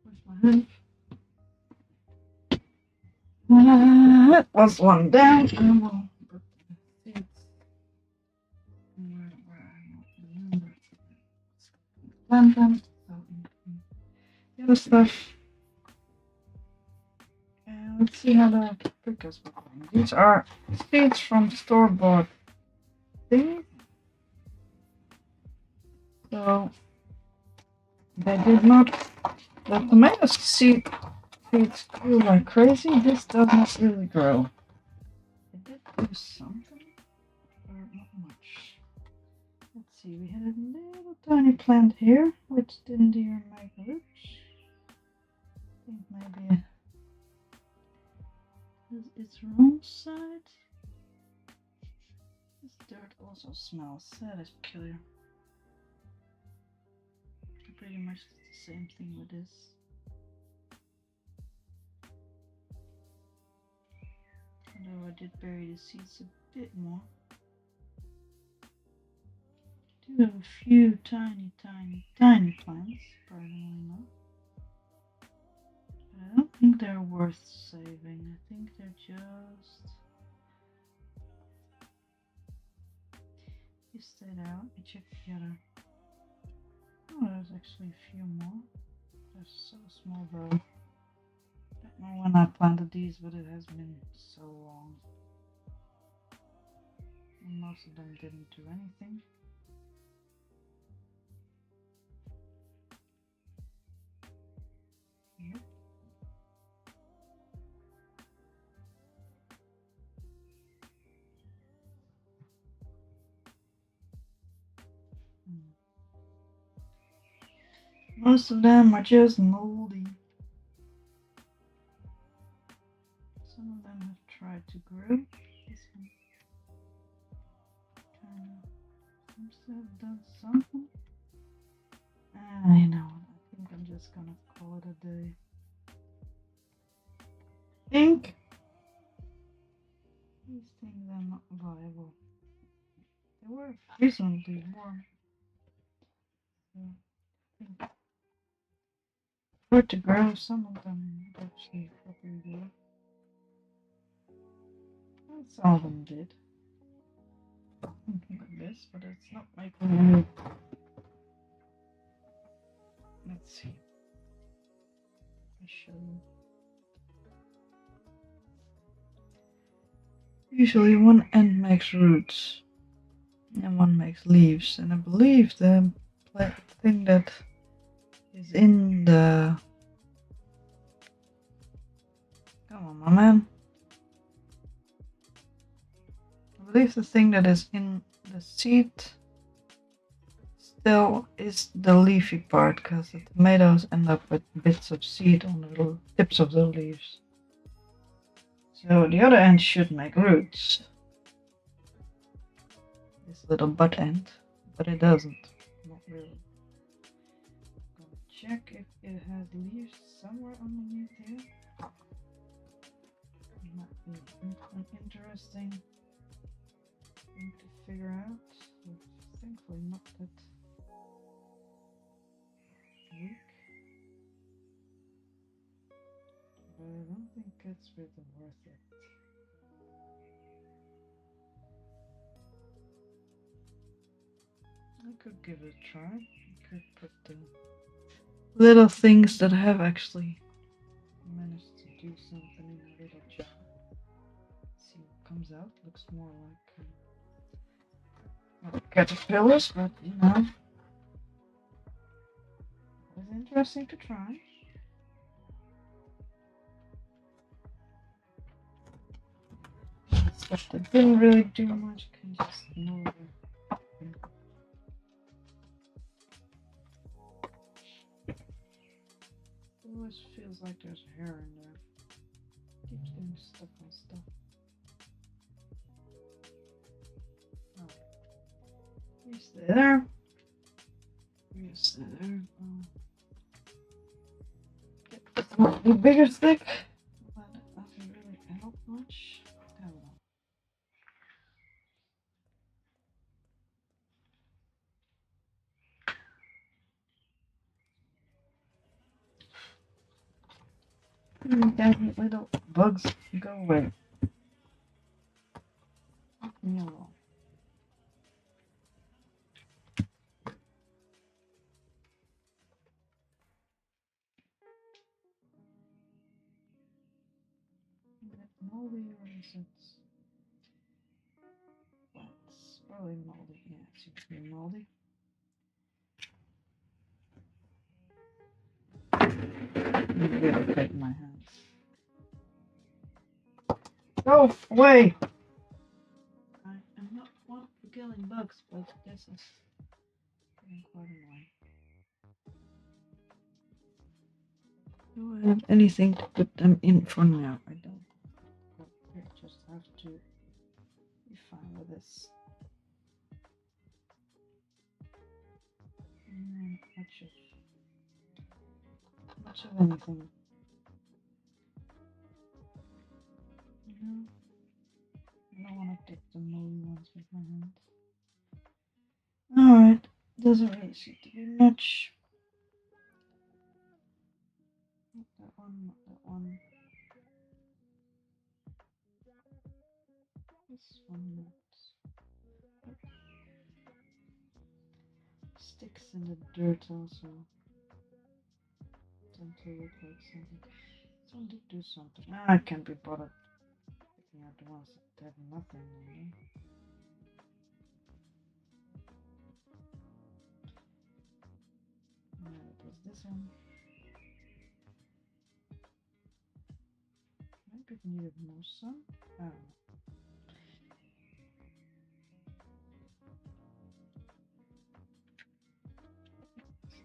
[SPEAKER 1] Wash my hands. That was one down. I will put the seeds where I don't remember. Plant them. So the other stuff. And let's see how the prickles were going. These are seeds from store-bought things. So they did not. The tomato seeds grew like crazy. This does not really grow. It did do something, but not much. see, we had a little tiny plant here, which didn't even make roots. I think maybe it has its wrong side. This dirt also smells. That is killer. Pretty much the same thing with this. Although I did bury the seeds a bit more. I do have a few tiny plants, probably enough. But I don't think they're worth saving. I think they're just... You stayed out. Let me check the other. Oh, there's actually a few more. They're so small though. Don't know when I planted these, but it has been so long. And most of them didn't do anything. Yep. Most of them are just moldy. Some of them have tried to grow. This one kind of seems to have done something. I know. I think I'm just gonna call it a day. I think these things are not viable. They were recently warm. So I think for it to grow, some of them actually properly grew. And some of them did. Something like this, but it's not making any. Let's see. Let me show you. Usually one end makes roots and one makes leaves, and I believe the thing that is in the... Come on, my man. I believe the thing that is in the seed still is the leafy part, because the tomatoes end up with bits of seed on the little tips of the leaves. So the other end should make roots. This little butt end, but it doesn't. Not really. I'm gonna check if it has leaves somewhere underneath here. It might be an interesting thing to figure out. But thankfully not that weak. But I don't think it's really worth it. I could give it a try. I could put the little things that have actually managed to do something in a little jar. See what comes out. Looks more like caterpillars, but you know, it's interesting to try. Stuff that didn't really do much can just move. It always feels like there's hair in there. Keeps getting stuck on stuff. Oh. You stay there. You stay there. Get the bigger stick. But it doesn't really help much. There we go. Damn little bugs, go away. Leave me alone. Is it moldy or is it... It's probably moldy. Yeah, it seems to be moldy. I'm really cutting my hands. Go away! I am not one for killing bugs, but this is Getting quite annoying. Do I have anything to put them in for now? I don't. But I just have to be fine with this. Much of anything. No, I don't want to get the moldy ones with my hands. Alright, doesn't really seem to be much. Not that one, not that one. This one not. Sticks in the dirt also. Tend to look like something. Someone did do something. I can't be bothered picking out the ones that have nothing on them. No, it was this one. Maybe it needed more sun? I don't know.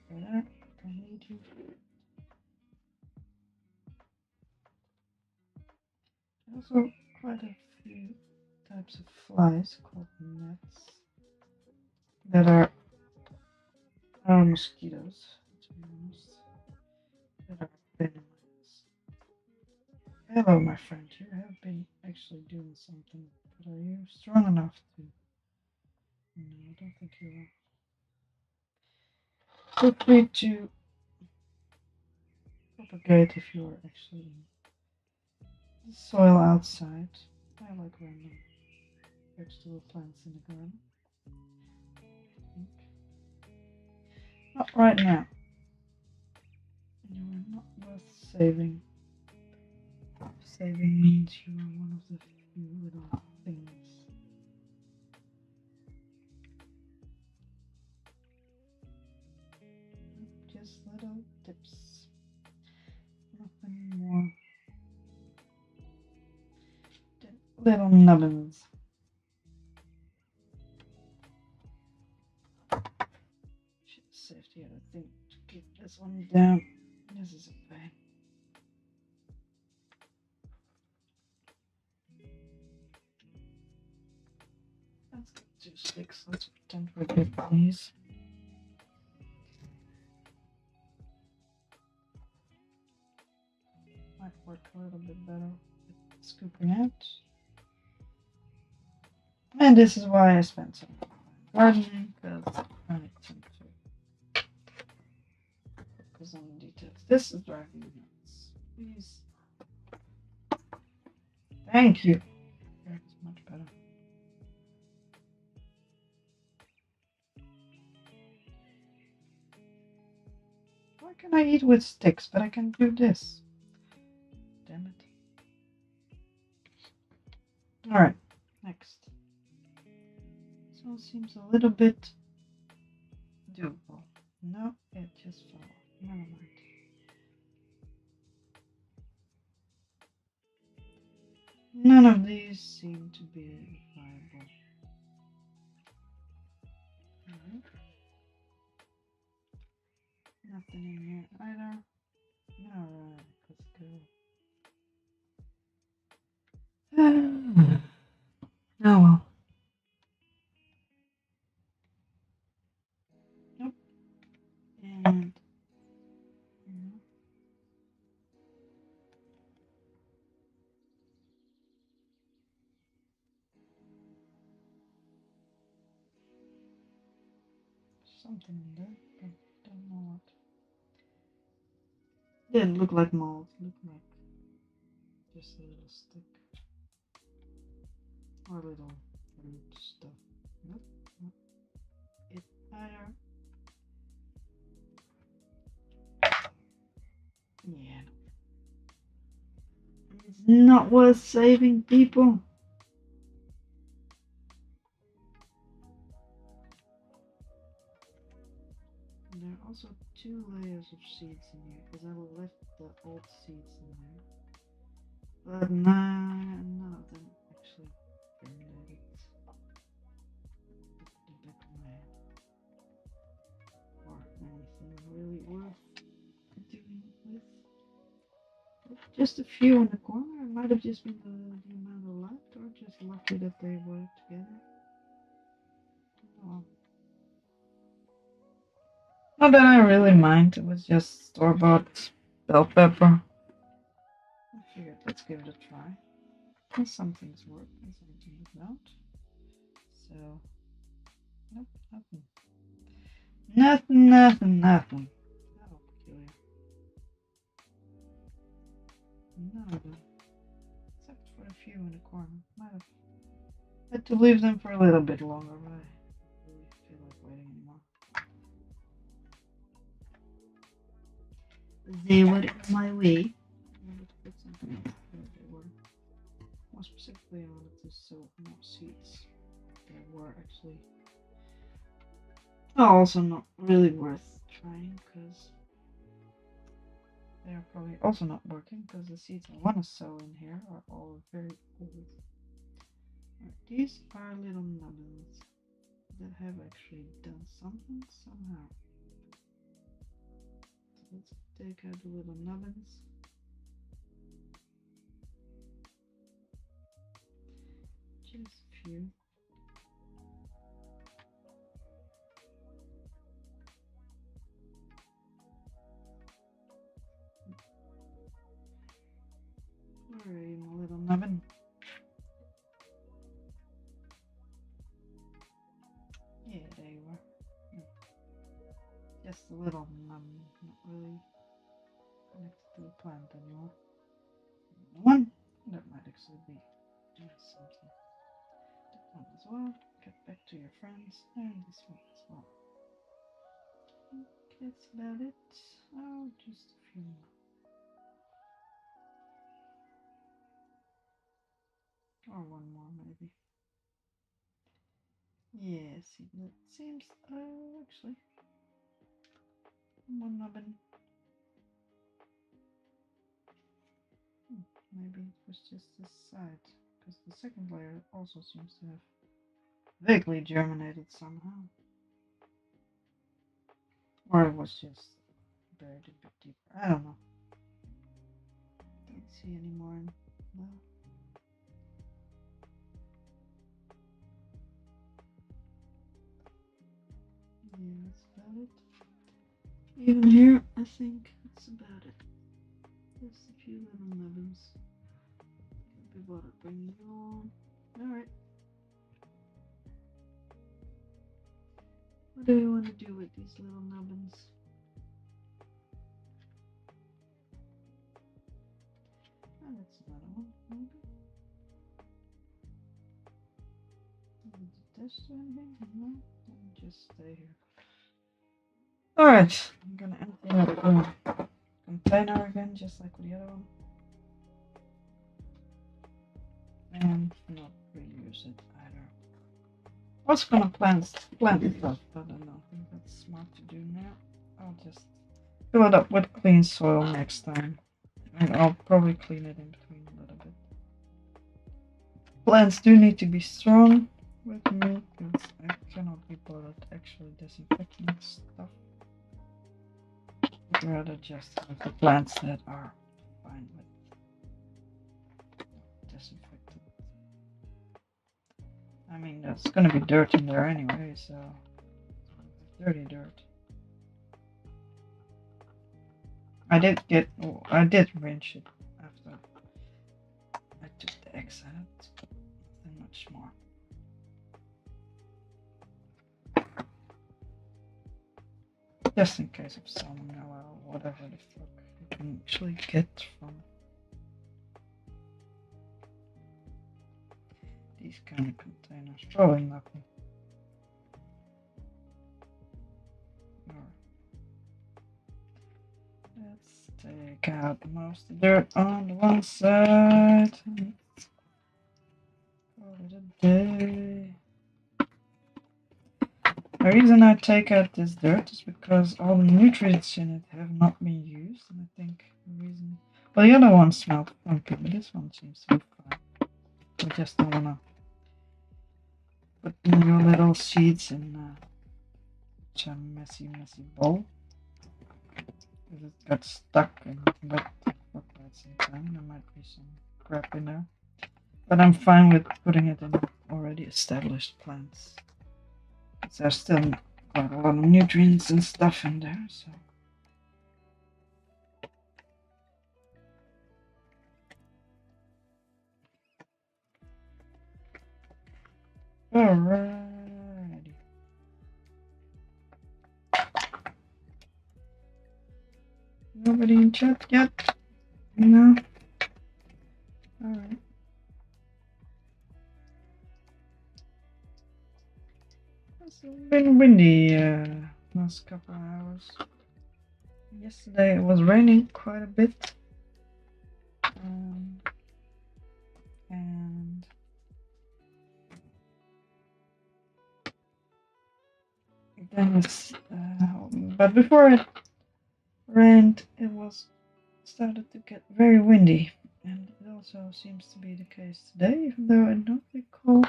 [SPEAKER 1] There, don't need you. Also, quite a few types of flies called gnats that are mosquitoes, to be honest, that are venomous. Hello, my friend. You have been actually doing something, but are you strong enough to? No, I don't think you are. Feel free to propagate if you are actually in the soil outside. I like random vegetable plants in the garden. Not right now. You are not worth saving. Saving means you are one of the few little things. Just little tips. Nothing more. Little nubbins. Should have saved the other thing to keep this one down. This is a pain. Let's get 2 sticks. Let's pretend we're good at these. Might work a little bit better with scooping out. And this is why I spent some time gardening, because I need to focus on the details. This is driving me nuts. Please. Thank you. That's much better. Why can I eat with sticks, but I can do this? Damn it. Alright, next. This one seems a little bit doable. No, it just fell off. Never mind. None of these seem to be viable. Nothing in here either. Alright, let's go. Oh well. Nope. And something in there, but don't know what. Didn't look like mold, looked like just a little stick. Or little root stuff. Nope, not it either. Yeah. It's not worth saving, people. There are also 2 layers of seeds in here, because I left the old seeds in there. But none of them actually germinated. The back of my head. Just a few in the corner. It might have just been the amount of light, or just lucky that they were together. Oh. Not that I really mind. It was just store-bought bell pepper. I figured let's give it a try. And some things work and some things don't. So, nope, nothing. Nothing. Oh, peculiar. None of them. Except for a few in the corner. Might have had to leave them for a little bit longer, but I really feel like waiting anymore. They were in my way. I wanted to put something where they were. More specifically, I wanted to sow more seeds. They were actually also not really worth trying because they are probably also not working because the seeds I want to sow in here are all very old. Right, these are little nubbins that have actually done something somehow. So let's take out the little nubbins. Just a few. Where are you, my little nubbin? Yeah, there you are. Just a little nubbin, not really connected to the plant anymore. One that might actually be doing something. That one as well. Get back to your friends, and this one as well. That's about it. Oh, just a few more. Or one more, maybe. Yes, it seems. Actually, one nubbin. Maybe it was just this side, because the second layer also seems to have vaguely germinated somehow. Or it was just buried a bit deeper. I don't know. Don't see any more. No. Yeah, that's about it. Even here, I think that's about it. Just a few little nubbins. Be water bringing you on. Alright. What do we want to do with these little nubbins? Oh, that's another one, maybe. Does it attach to anything? No? Let me just stay here. Alright, I'm gonna empty another container again, just like with the other one. And not reuse it either. I was gonna plant stuff, but I don't think that's smart to do now. I'll just fill it up with clean soil next time. And I'll probably clean it in between a little bit. Plants do need to be strong with me, because I cannot be bothered actually disinfecting stuff. I'd rather just have the plants that are fine with disinfected. I mean, there's gonna be dirt in there anyway, so dirty dirt. I did rinse it after I took the eggs out. Nothing much more. Just in case of salmonella or whatever the fuck you can actually get from these kind of containers. Probably nothing. Let's take out most of the dirt on the one side. Call it a day. The reason I take out this dirt is because all the nutrients in it have not been used, and I think the reason. Well, the other one smelled funky, but this one seems to be fine. I just don't wanna put your little seeds in such a messy bowl. Because it got stuck and got fuck that. quite some time. There might be some crap in there. But I'm fine with putting it in already established plants. There's still quite a lot of nutrients and stuff in there, so. Alrighty. Nobody in chat yet? No? Alright. It's been windy last couple of hours. Yesterday it was raining quite a bit. And then it's but before it rained it was started to get very windy, and it also seems to be the case today, even though I don't recall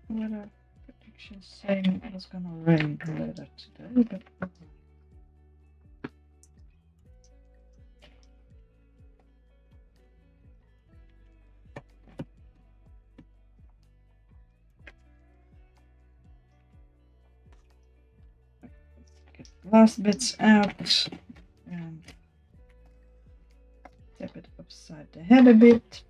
[SPEAKER 1] weather predictions saying it was gonna rain later today, but get the last bits out and tap it upside the head a bit.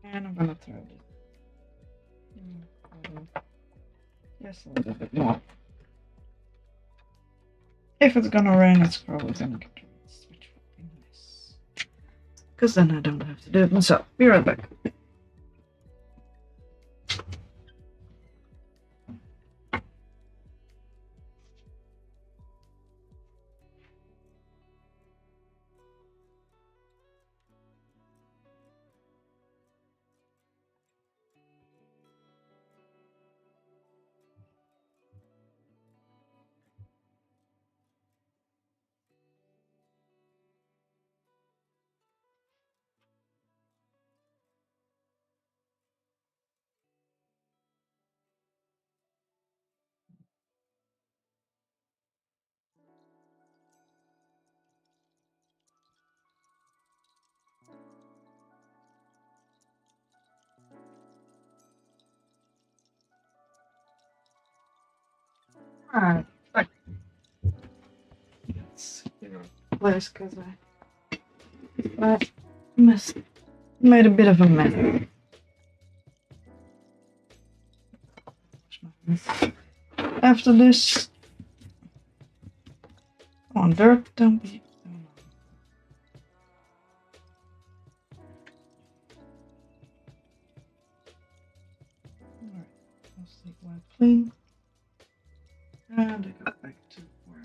[SPEAKER 1] And I'm gonna throw it just a little bit more. If it's gonna rain, it's probably gonna get rinsed, which would be nice. Because then I don't have to do it myself. Be right back. Alright, back. Let's get a place because I made a bit of a mess. After this, come on, dirt, don't be. Alright, let's take one clean. And I go back to where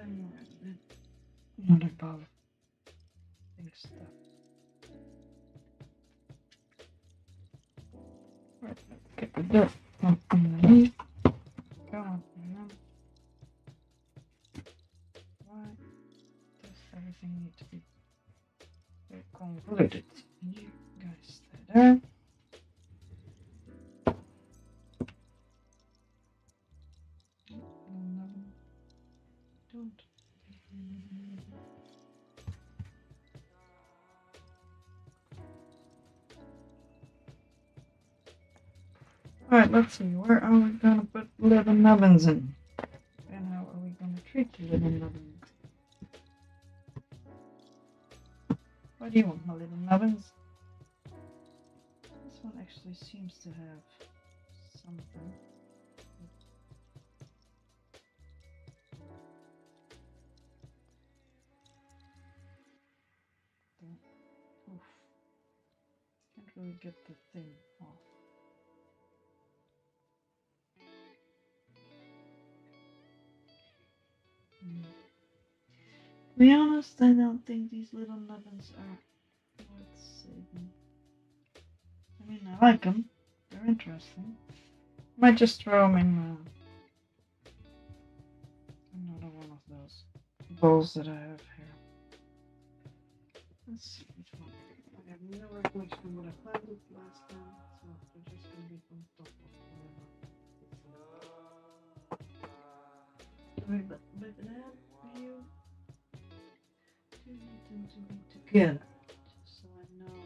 [SPEAKER 1] I'm not above big stuff. Right, get the dirt from underneath. Go on, and then why does everything need to be convoluted? You guys stay there. Don't. Alright, let's see. Where are we gonna put little nubbins in? And how are we gonna treat the little nubbins? What do you want, my little nubbins? This one actually seems to have something. Oof. Can't really get the thing off. To be honest, I don't think these little nubbins are worth saving. I mean, I like them. They're interesting. Might just throw them in another one of those bowls that I have here. Let's see which one. I have no actually what I planted last time, so they're just gonna be on top of whatever. But that view do need them to be together, just so I know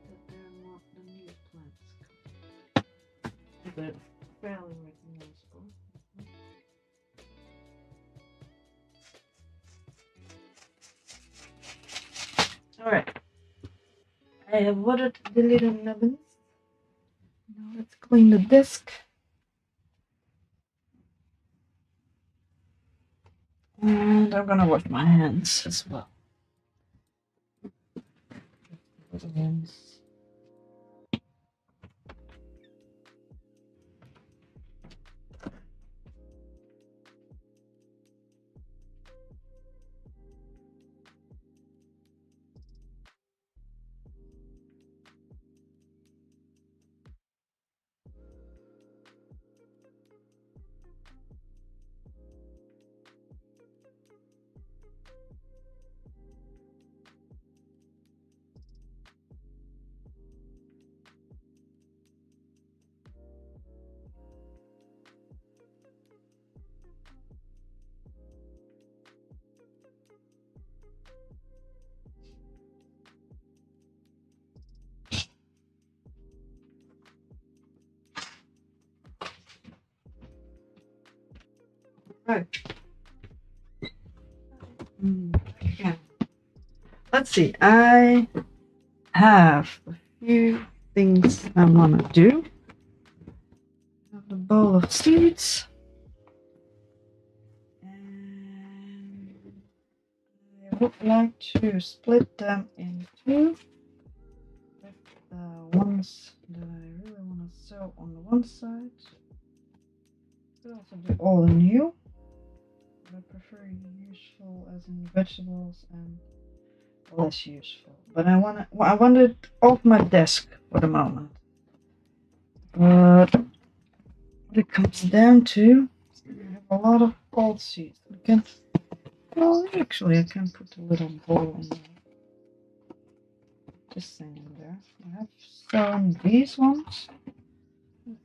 [SPEAKER 1] that they're not the new plants. They're fairly recognizable. Alright. I have watered the little nubbins. Now let's clean the disc. And I'm gonna wash my hands as well. Hands. Right. Yeah. Let's see. I have a few things I want to do. I have the bowl of seeds. And I would like to split them in two. With the ones that I really want to sow on the one side. Could also do all new. I prefer useful as in vegetables and less useful. But I want it off my desk for the moment. But what it comes down to, I have a lot of old seeds. Well, actually, I can put a little bowl in there. Just thing in there. I have sown these ones. Let's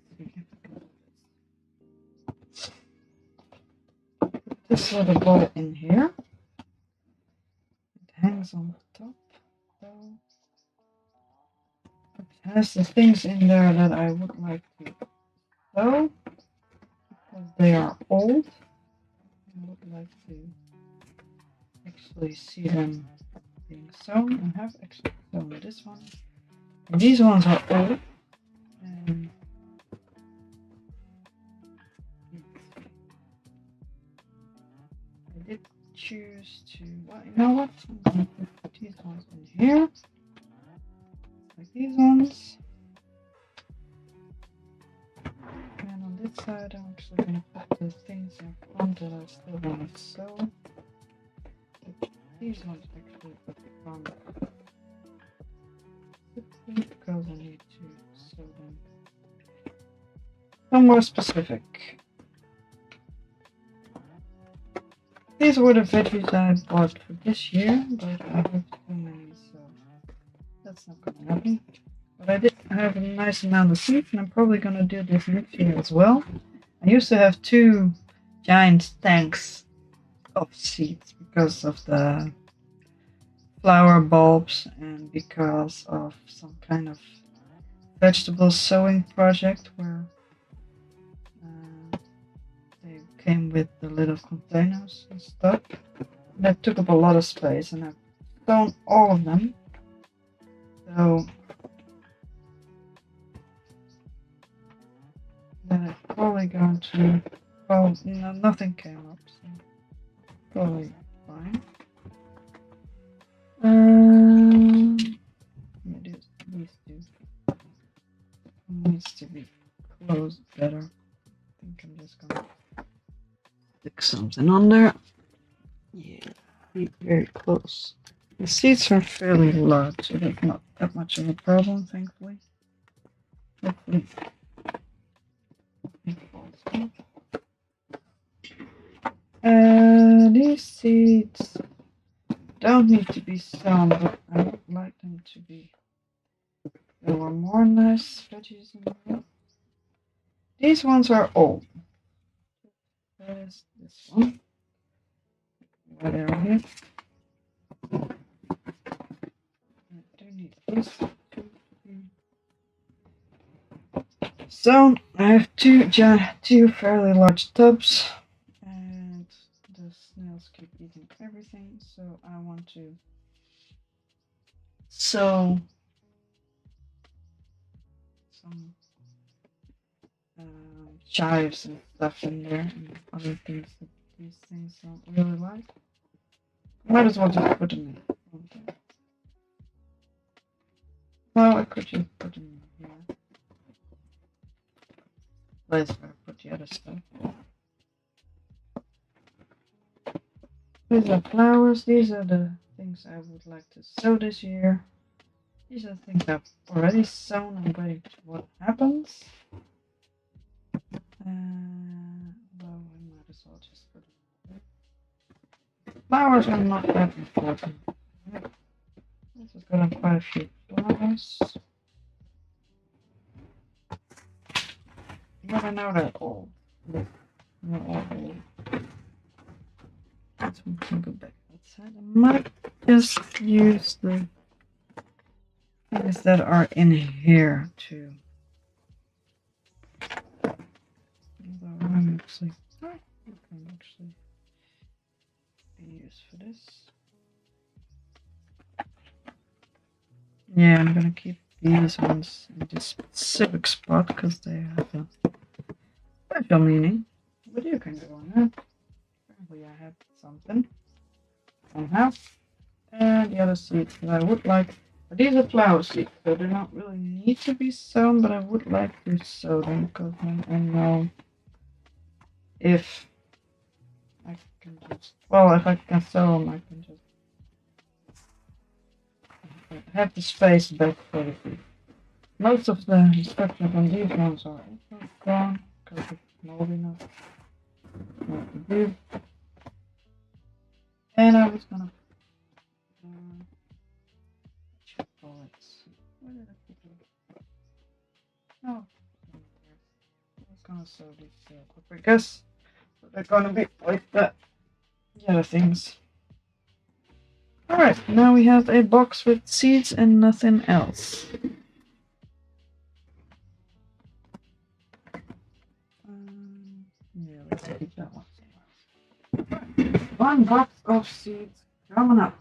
[SPEAKER 1] see. Put this little bowl in here. It hangs on the top. So it has the things in there that I would like to sow because they are old. I would like to actually see them being sown. I have actually sown this one. And these ones are old. And I did choose to, well, you know what? I'm going to put these ones in here. Like these ones. And on this side, I'm actually going to put the things in front that I still want to sow. These ones actually put the front because I need to sow them. Some more specific. These were the veggies I bought for this year, but I have too many, so that's not going to happen. But I did have a nice amount of seeds, and I'm probably going to do this next year as well. I used to have 2 giant tanks of seeds because of the flower bulbs and because of some kind of vegetable sowing project where they came with the little containers and stuff. That took up a lot of space, and I've sown all of them. So then it's probably going to, well, no, nothing came up, so probably fine. Yeah, these two needs to be closed better. I think I'm just gonna stick something on there. Yeah, be very close. The seats are fairly large, so that's not that much of a problem, thankfully. Hopefully. These seeds don't need to be sown, but I would like them to be. There were more nice veggies in there. These ones are old. There's this one. Right over here. I do need this. So I have two fairly large tubs, and the snails keep eating everything. So I want to sow some chives and stuff in there, and other things that these things don't really like. Might as well just put them in. Okay. Well, I could just put them in here. That's where I put the other stuff. These are flowers. These are the things I would like to sow this year. These are things I've already sown. I'm waiting to what happens. Well, I might as well just put them in. Flowers are not that important. This has got quite a few flowers. But I know they're old. They're all old. So we can go back outside. I might just use the things that are in here too. Although I'm actually, you can actually be used for this. Yeah, I'm gonna keep these ones in this specific spot because they have a special meaning. But you can go on there. Apparently I have something somehow. And the other seeds that I would like. But these are flower seeds, so they don't really need to be sown, but I would like to sow them because then I know if I can just, well, if I can sow them, I can just have the space back for the seed. Most of the instructions on these ones are also gone because it's moldy enough. What to do. And I was gonna where did I put it? Oh, I was gonna sow these paprikas, but they're gonna be like the other things. Alright, now we have a box with seeds and nothing else. Yeah, let's keep that one. One box of seeds coming up.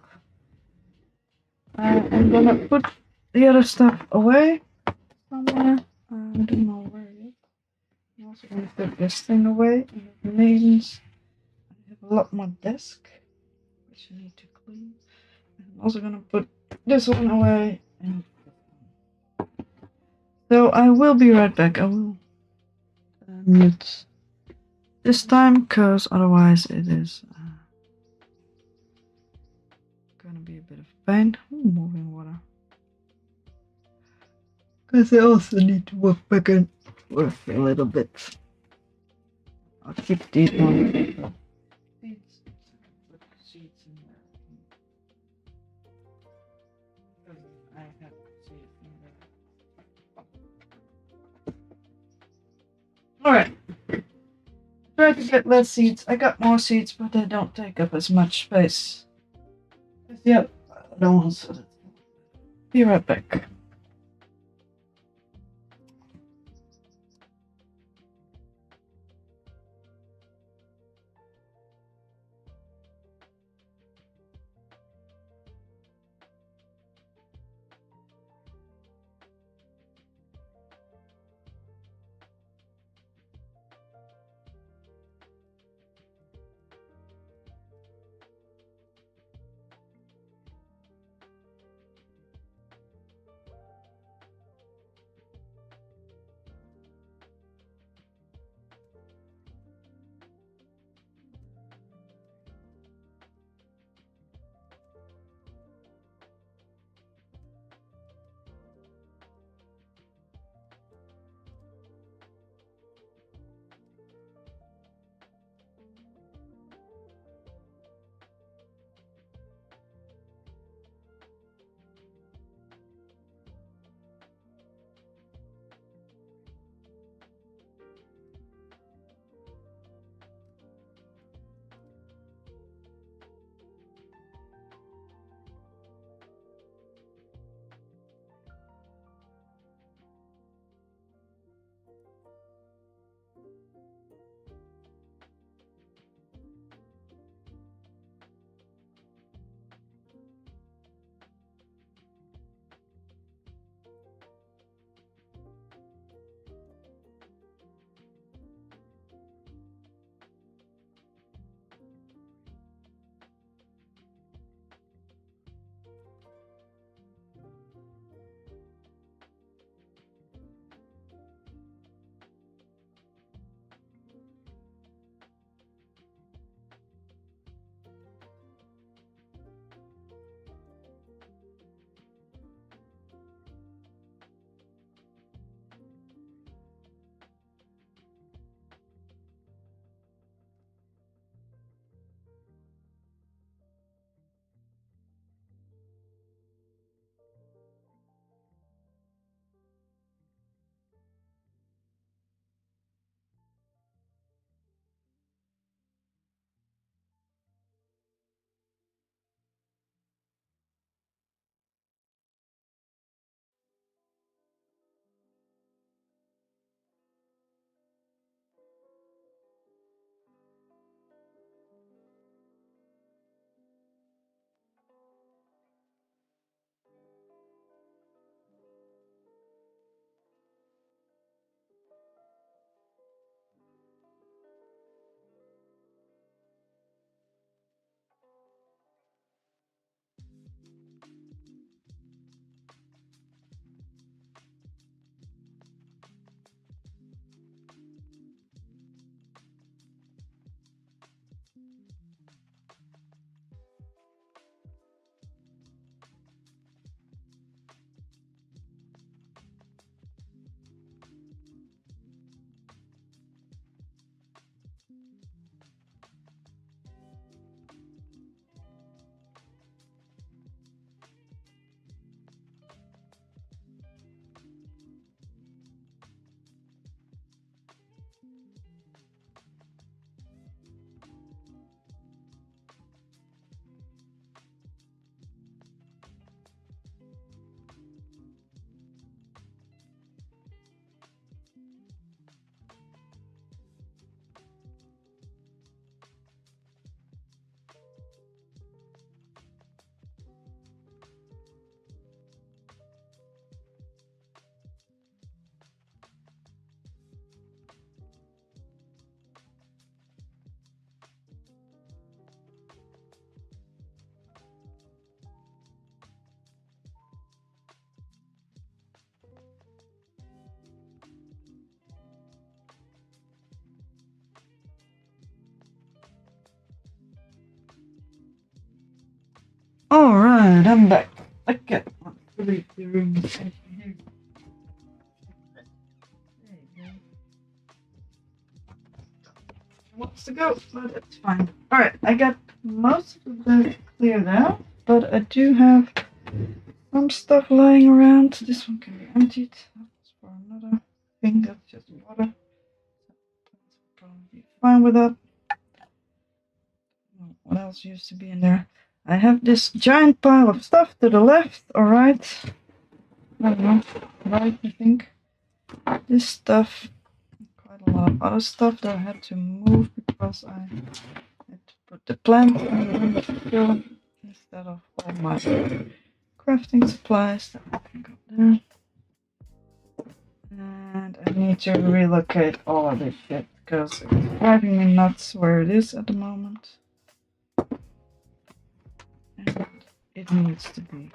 [SPEAKER 1] I'm gonna put the other stuff away somewhere. I don't know where yet. I'm also gonna put this thing away. And that means I have a lot more desk, which I need to clean. I'm also gonna put this one away. And so I will be right back. I will mute this time because otherwise it is gonna be a bit of pain. Ooh, moving water. Because I also need to work back and work a little bit. I'll keep these ones. Seeds in there. I have seeds in there. Alright. Try to get less seeds. I got more seeds, but they don't take up as much space. Yep, I don't want to. Be right back. Alright, I'm back. Okay, let's leave the room. There you go. Wants to go, but it's fine. Alright, I got most of that cleared out, but I do have some stuff lying around. This one can be emptied. That's for another thing. That's just water. That's probably fine with that. What else used to be in there? I have this giant pile of stuff to the left, alright. I don't know, right, I think. This stuff, quite a lot of other stuff that I had to move because I had to put the plant in the fill instead of all my crafting supplies that can go there. And I need to relocate all of this shit because it's driving me nuts where it is at the moment. And it needs to be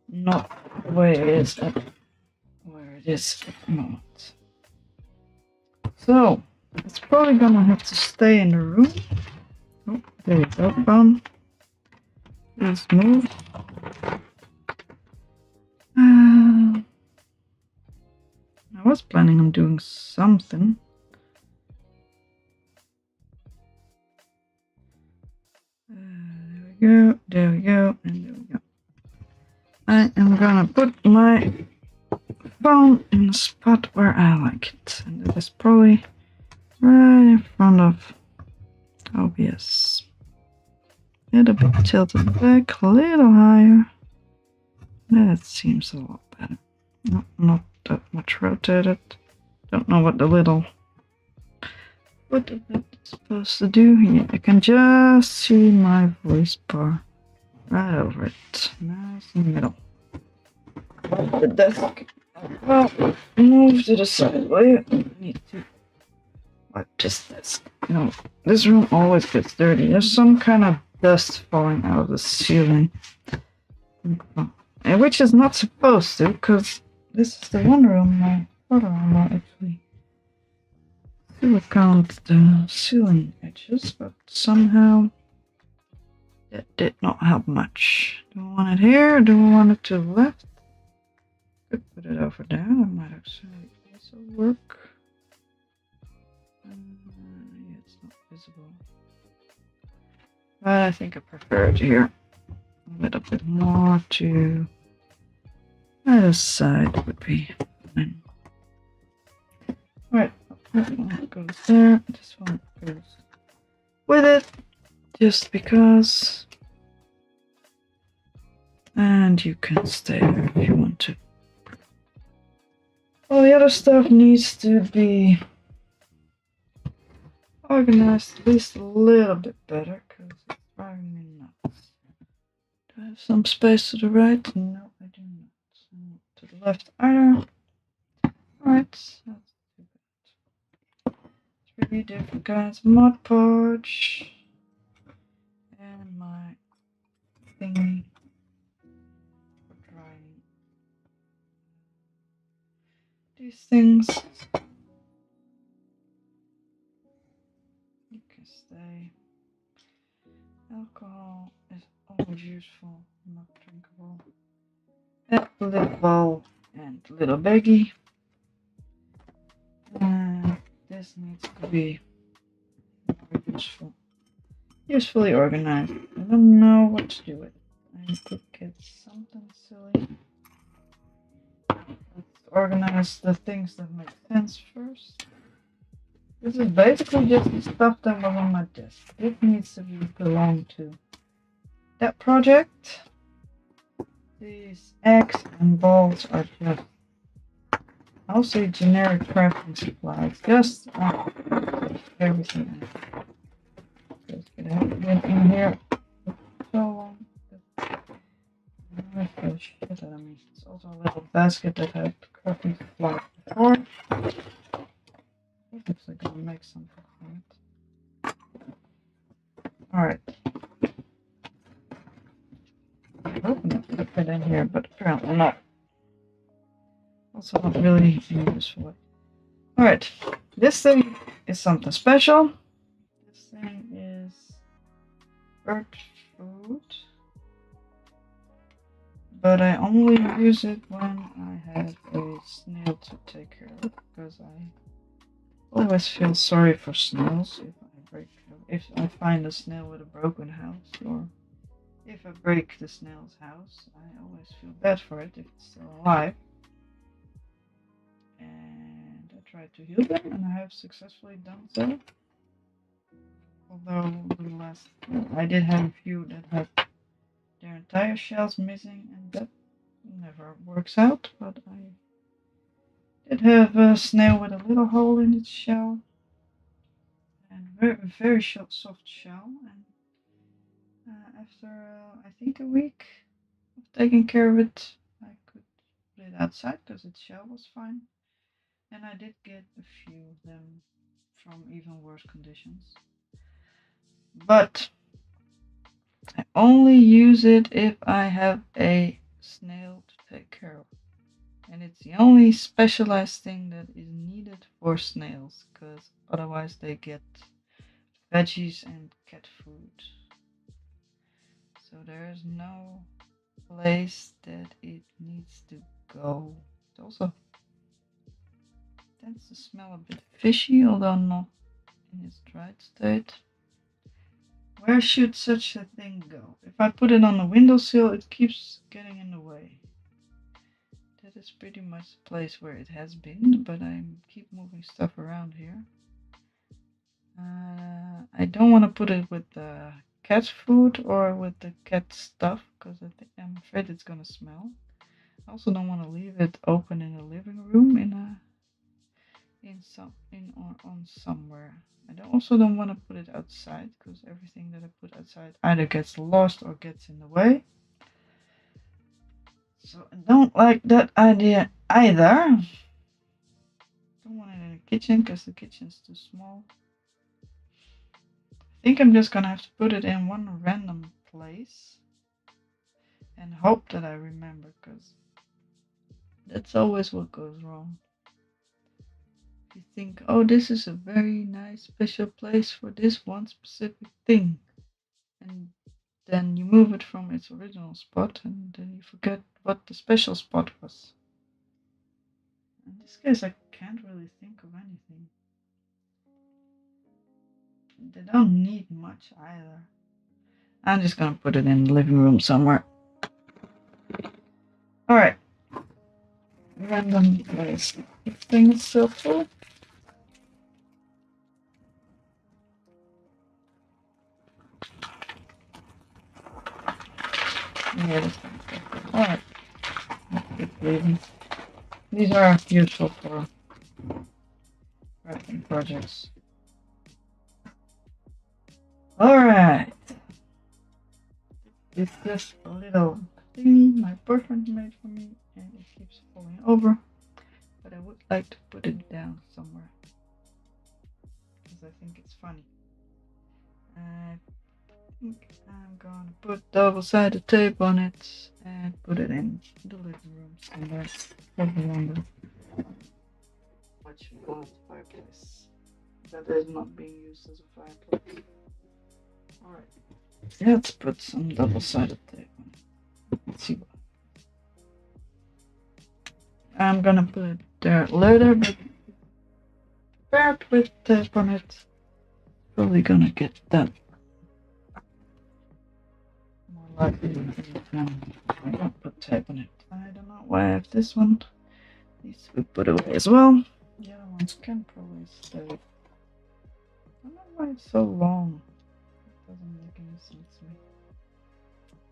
[SPEAKER 1] not the way it is at where it is at the moment. So it's probably gonna have to stay in the room. Oh, there you go, bum. Just move. I was planning on doing something. There we go, and there we go. I am gonna put my phone in a spot where I like it. And that is probably right in front of OBS. A little bit tilted back, a little higher. That seems a lot better. Not that much rotated. Don't know what the little... What is it supposed to do here? I can just see my voice bar right over it. Nice in the middle. The desk. Well, move to the side. I need to wipe this desk. You know, this room always gets dirty. There's some kind of dust falling out of the ceiling. Which is not supposed to, because this is the one room my father-in-law actually siliconed the ceiling edges, but somehow that did not help much. Do I want it here or do I want it to the left? Could put it over there, that might actually also work. Yeah, it's not visible. But I think I prefer it here. A little bit more to either side would be fine. Alright, that one goes there, this one goes with it, just because. And you can stay there if you want to. All the other stuff needs to be organized at least a little bit better, because it's driving me nuts. Do I have some space to the right? No, I do not. So to the left either. Alright, that's too bad. 3 different kinds of Mod Podge. And my thingy for drying these things. You can stay. Alcohol is always useful, not drinkable. That little bowl and little baggie. And this needs to be more usefully organized. I don't know what to do with it. I could get something silly. Let's organize the things that make sense first. This is basically just the stuff that was on my desk. It needs to belong to that project. These eggs and balls are just, I'll say, generic crafting supplies. Just everything. Just it hasn't been in here for so long. The shit out of me. It's also a little basket that had crafting supplies before. Looks like I'll make something from it. Alright. I'm hoping it could fit in here, but apparently not. Also not really useful. Alright. This thing is something special. This thing is bird food. but I only use it when I have a snail to take care of, because I always feel sorry for snails if I find a snail with a broken house, or if I break the snail's house. I always feel bad for it if it's still alive. And I try to heal them, and I have successfully done so. Although I did have a few that had their entire shells missing, and that never works out. But I did have a snail with a little hole in its shell, and very soft shell. And after I think a week of taking care of it, I could put it outside because its shell was fine. And I did get a few of them from even worse conditions. But I only use it if I have a snail to take care of. And it's the only specialized thing that is needed for snails, because otherwise they get veggies and cat food. So there is no place that it needs to go. It also tends to smell a bit fishy, although not in its dried state. Where should such a thing go? If I put it on the windowsill, it keeps getting in the way. That is pretty much the place where it has been, but I keep moving stuff around here. I don't want to put it with the cat food or with the cat stuff, because I'm afraid it's gonna smell. I also don't want to leave it open in the living room on somewhere. Also don't want to put it outside, because everything that I put outside either gets lost or gets in the way. So I don't like that idea either. Don't want it in the kitchen because the kitchen's too small. I think I'm just gonna have to put it in one random place and hope that I remember, because that's always what goes wrong. You think, oh, this is a very nice special place for this one specific thing, and then you move it from its original spot, and then you forget what the special spot was. In this case, I can't really think of anything. They don't need much either. I'm just gonna put it in the living room somewhere. Alright. Random place. This thing is so full. Yeah, this thing's so full. Alright. Keep leaving. These are useful for crafting projects. Alright. It's just a little thingy my boyfriend made for me, and it keeps falling over. But I would like to put it down somewhere, because I think it's funny. I think I'm gonna put double-sided tape on it and put it in the living room somewhere. Probably on the what you call it, fireplace. That is not being used as a fireplace. Alright. Let's put some double-sided tape on it. Let's see what. I'm gonna put it there later, but paired with tape on it, probably gonna get done. More likely than I don't put tape on it. I don't know why I have this one. Needs to be put away as well. The other ones can probably stay. I don't know why it's so long. It doesn't make any sense to me.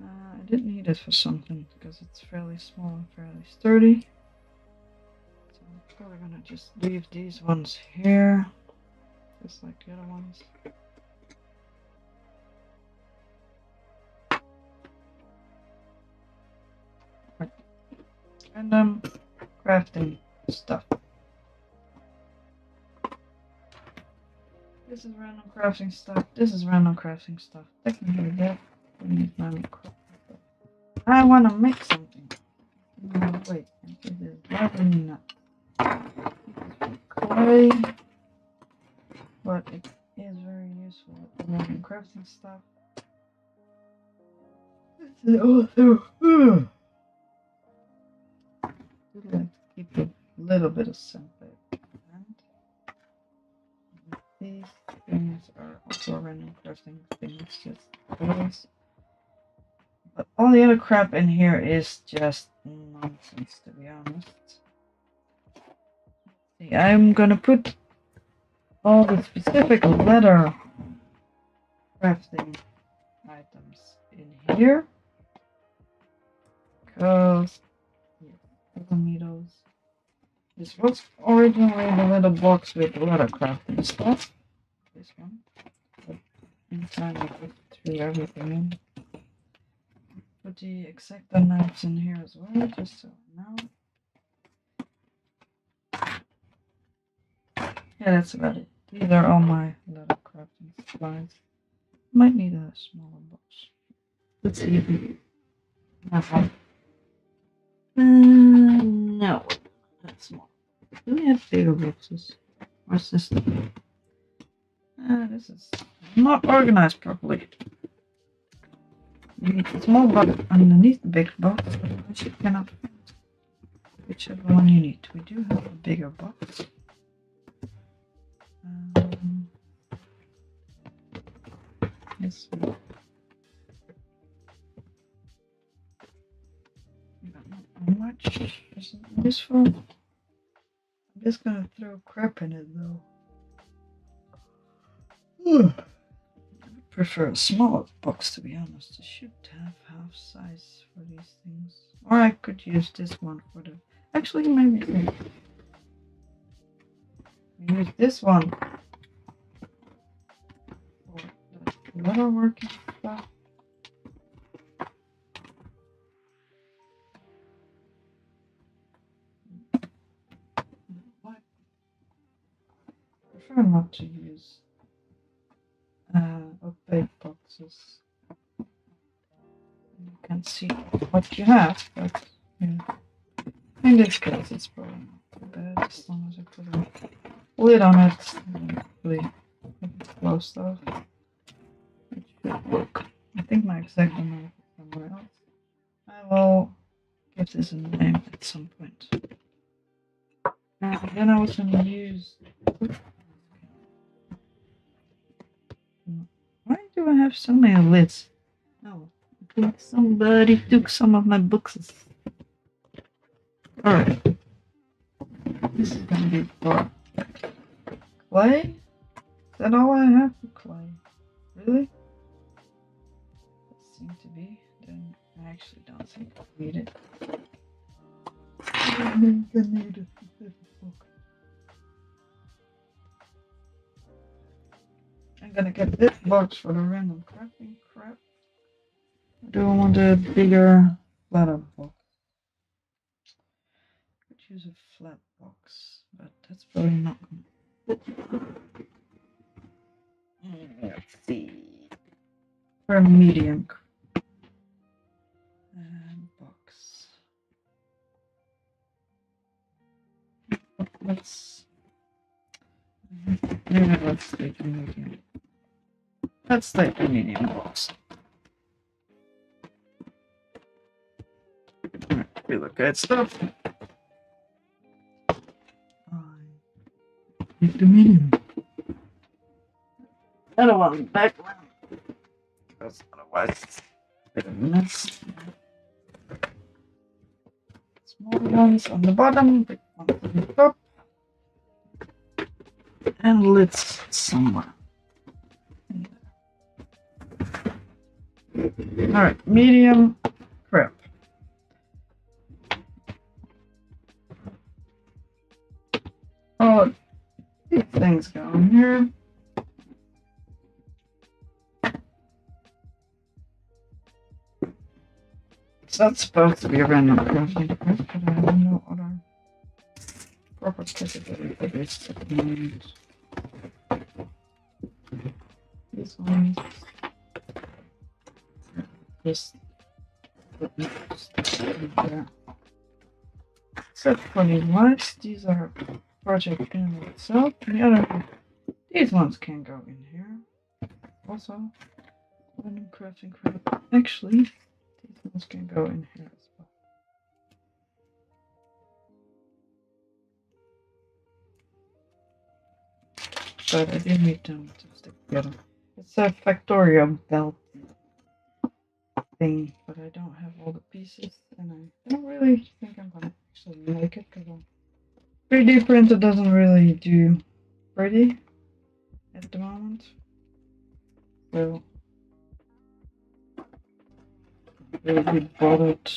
[SPEAKER 1] I did need it for something, because it's fairly small and fairly sturdy. So I'm probably gonna just leave these ones here, just like the other ones. And crafting stuff. This is random crafting stuff. This is random crafting stuff. Technically, that is random crafting stuff. I want to make something. No, wait. It is probably not. It is clay, but it is very useful with random crafting stuff. This is also would like to keep a little bit of sandpaper. And these things are also random crafting things, just those. But all the other crap in here is just nonsense, to be honest. See, I'm gonna put all the specific leather crafting items in here. Because, yeah, I don't need those. This was originally the little box with the leather crafting stuff. This one. But in time I threw everything in. Put the Exacto knives in here as well, just so now. Yeah, that's about it. These are all my leather crafting supplies. Might need a smaller box. Let's see if we have one. No, that's small. Do we have bigger boxes? What's this? This is not organized properly. You need a small box underneath the big box, otherwise you cannot find whichever one you need. We do have a bigger box. Yes. Not much isn't useful. I'm just gonna throw crap in it though. I prefer a smaller box, to be honest. I should have half size for these things. Or I could use this one for the... Actually, maybe use this one for the leatherworking stuff. I prefer not to use opaque boxes. You can see what you have, but yeah. In this case, it's probably not too bad as long as I put a lid on it and hopefully closed off. It should work. I think my exact amount is somewhere else. I will give this a name at some point. And then I was going to use... Why do I have so many lids? Oh, I think somebody took some of my boxes. Alright. This is going to be for clay? Is that all I have for clay? Really? That seems to be. Then I actually don't think I need it. I think I need it. I'm gonna get this box for the random crafting crap. Or do I want a bigger, flatter box? I could use a flat box, but that's probably not gonna. Let's see. For a medium box. Let's take a medium. Let's take a medium box. Alright, we look at stuff. Take the medium. I don't want it back around. Because otherwise it's a bit of a mess. Small ones on the bottom, big ones on the top. And lids somewhere. Alright, medium crap. Oh, these things go in here. It's not supposed to be a random crafting quest, but I have no other proper category for this at the moment. This one. Just there. Except for these lights, these are project in itself. The other, these ones can go in here. Also, random crafting crap. Actually, these ones can go in here as well. but I do need them to stick together. It's a Factorio belt thing, but I don't have all the pieces, and I don't really think I'm gonna actually make it because 3D printer doesn't really do pretty at the moment. So really be bothered.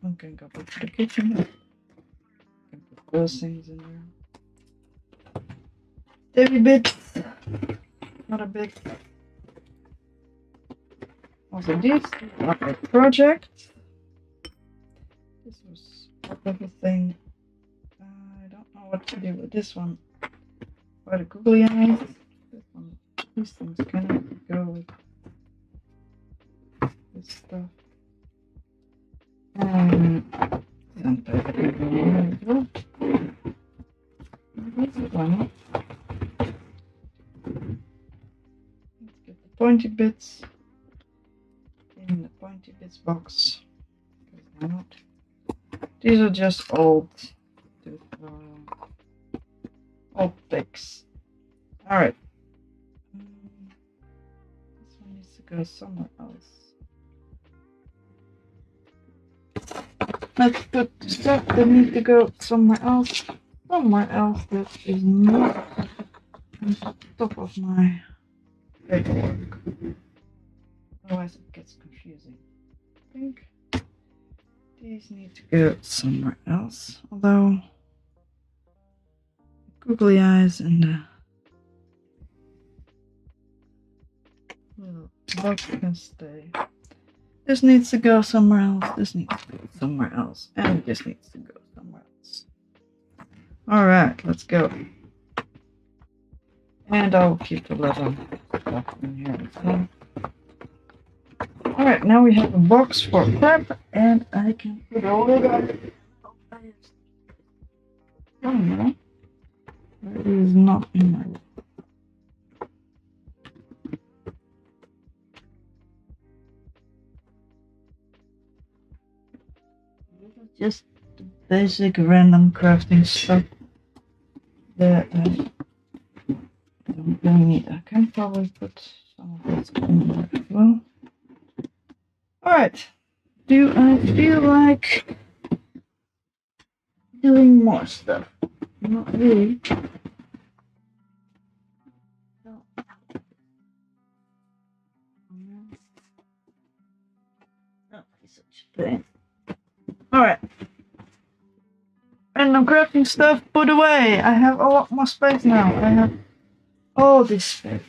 [SPEAKER 1] Okay, go back to the kitchen. Can put those things in there. Heavy bits, not a bit. Also, these are a project. This was part of the thing. I don't know what to do with this one. Quite a googly eyes. This one, these things kind of go with this stuff. Sandpaper can go in there as well. This one. Let's get the pointy bits in the pointy bits box. Why not? These are just old pics. Alright. This one needs to go somewhere else. Let's put stuff that needs to go somewhere else. Somewhere else that is not on top of my paperwork. Otherwise it gets confusing. I think these need to go somewhere else. Although googly eyes and the little box can stay. This needs to go somewhere else. This needs to go somewhere else. And this needs to go somewhere else. Alright, let's go. And I'll keep the leather stuff in here as well. Alright, now we have a box for prep, and I can put a lid on it. Somewhere. It is not in my way. This is just the basic random crafting stuff that I don't really need. I can probably put some of this in there as well. Alright, do I feel like doing more stuff? Not really. No. Oh, he's such a pain. Alright. Random crafting stuff put away. I have a lot more space now. I have all this space.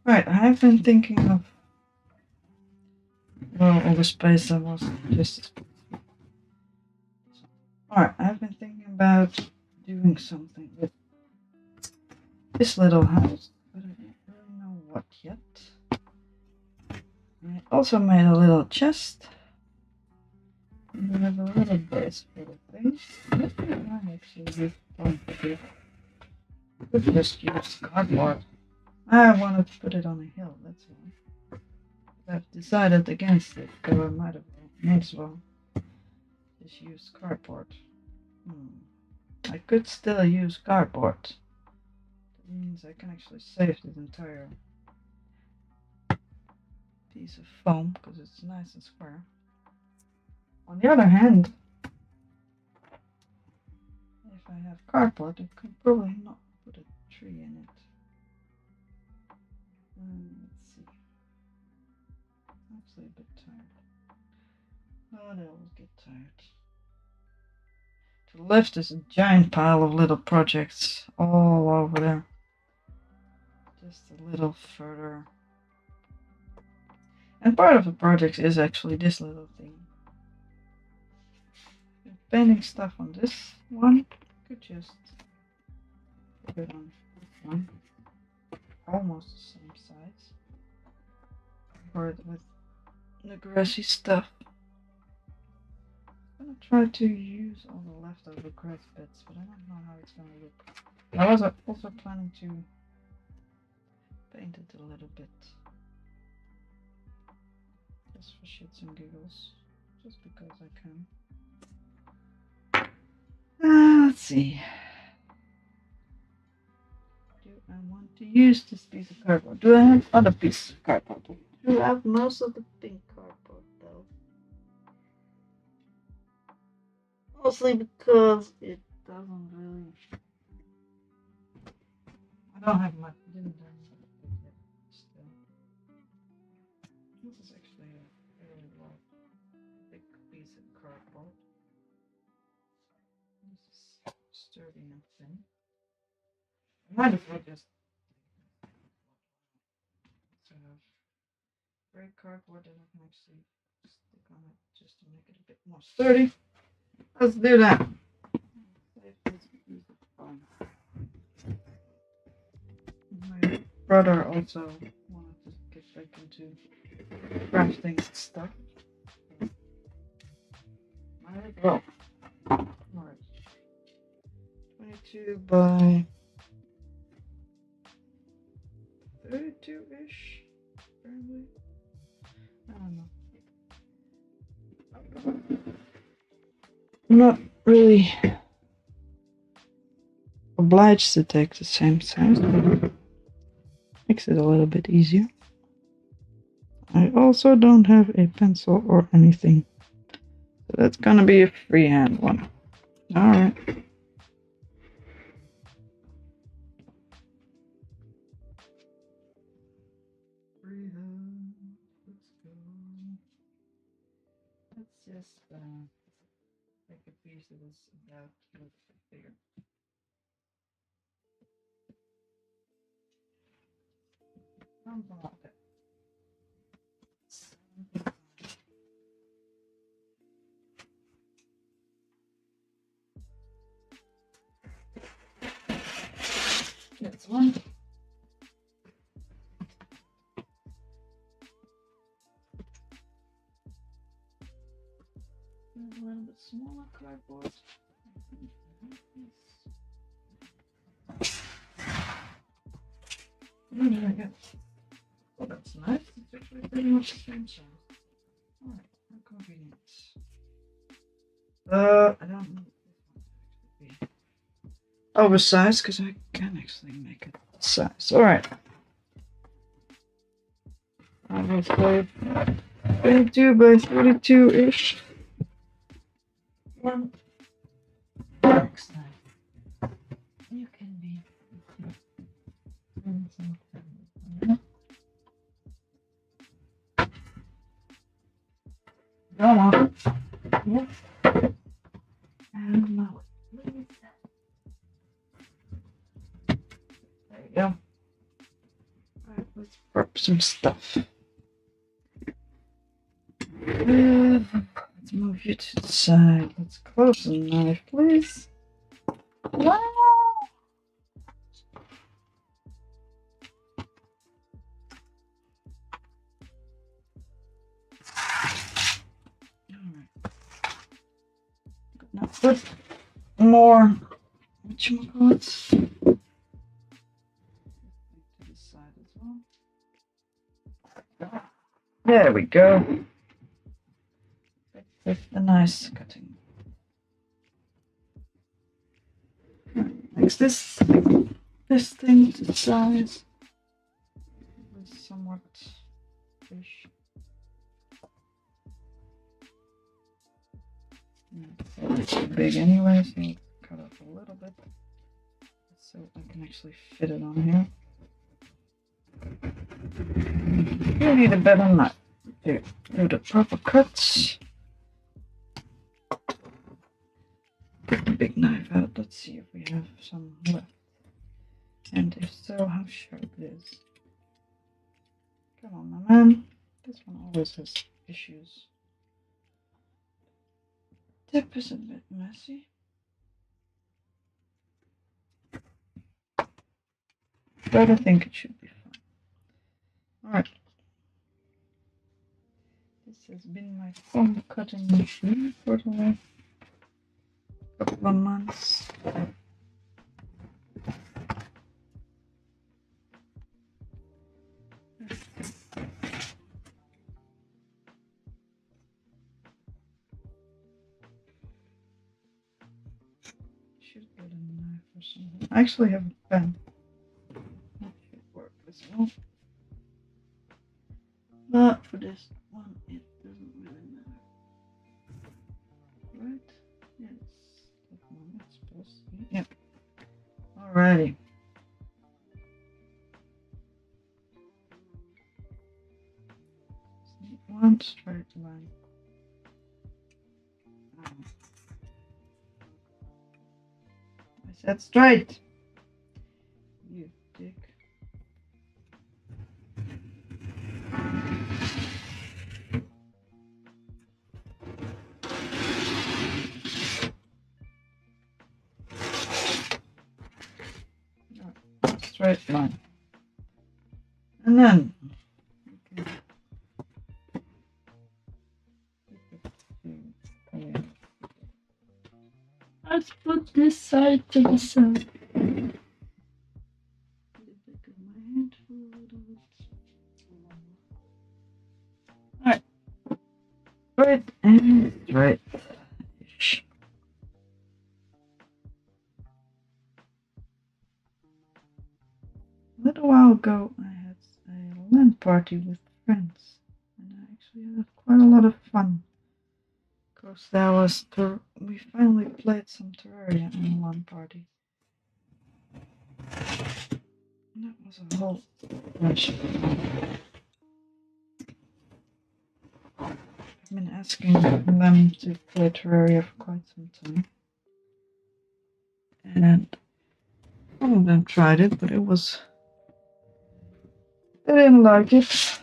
[SPEAKER 1] Right, I have been thinking of all the space that was just. Alright, I've been thinking about doing something with this little house, but I don't really know what yet. I also made a little chest. And we have a little base for the things. This I actually use one for this. Could just use cardboard. I wanted to put it on a hill, that's why. I've decided against it, so I might as well just use cardboard. I could still use cardboard. That means I can actually save this entire piece of foam because it's nice and square. On the other hand, if I have cardboard, I could probably not put a tree in it. Let's see. I'm actually a bit tired. But I always get tired. To the left is a giant pile of little projects all over there. Just a little further. And part of the project is actually this little thing. Painting stuff on this one. Could just put it on this one. Almost the same size. Cover it with the grassy stuff. I'm gonna try to use all the leftover grass bits, but I don't know how it's gonna look. I was also planning to paint it a little bit. Just for shits and giggles. Just because I can. Let's see. I want to use this piece of cardboard. Do I have other pieces of cardboard? I do have most of the pink cardboard though. Mostly because it doesn't really. I don't have much. Didn't have much yet. Still, this is actually a really big piece of cardboard. This is sturdy and thin. I might as well just have gray cardboard that I can actually stick on it just to make it a bit more sturdy. Let's do that. My brother also wanted to get back into crafting stuff. Might as well. Alright. 22 by 32-ish, apparently. I don't know. I'm not really obliged to take the same size. Makes it a little bit easier. I also don't have a pencil or anything. So that's gonna be a freehand one. Alright. Freehand. Let's go. Let's just make a piece that is about a little bit bigger. Something like that. That's one. A little bit smaller cardboard. What did I get? Oh, that's nice. It's actually pretty much the same size. Alright, how convenient. I don't know if this one actually be oversized because I can actually make it size. Alright. I will say 22 by 32-ish. One. Next time. You can be. Come on. Yes. And now, please. There you go. Alright, let's prep some stuff. Let's move you to the side. Let's close the knife, please. Wow. Alright. Now put more whatchamacallits to the side as well. There we go. With a nice cutting. Next, this thing to the size is somewhat fish. It's too big anyway, so I'll cut off a little bit so I can actually fit it on here. You need a better knife to do the proper cuts. Get the big knife out. Let's see if we have some left. And if so, how sharp it is. Come on, my man. This one always has issues. Tip is a bit messy. But I think it should be fine. Alright. This has been my foam cutting machine for the couple of months. Should get a knife or something. I actually have a pen. well. But for this one, it doesn't really matter. Right? Yes. That one is supposed to be. Yep. Alrighty. One straight line. I said straight. You dick. Straight line. And then let's put this side to the side. Alright. Straight and straight. A little while ago, I had a LAN party with friends, and I actually had quite a lot of fun. Because that was we finally played some Terraria in LAN party. And that was a whole bunch of fun. I've been asking them to play Terraria for quite some time, and some of them tried it, but they didn't like it.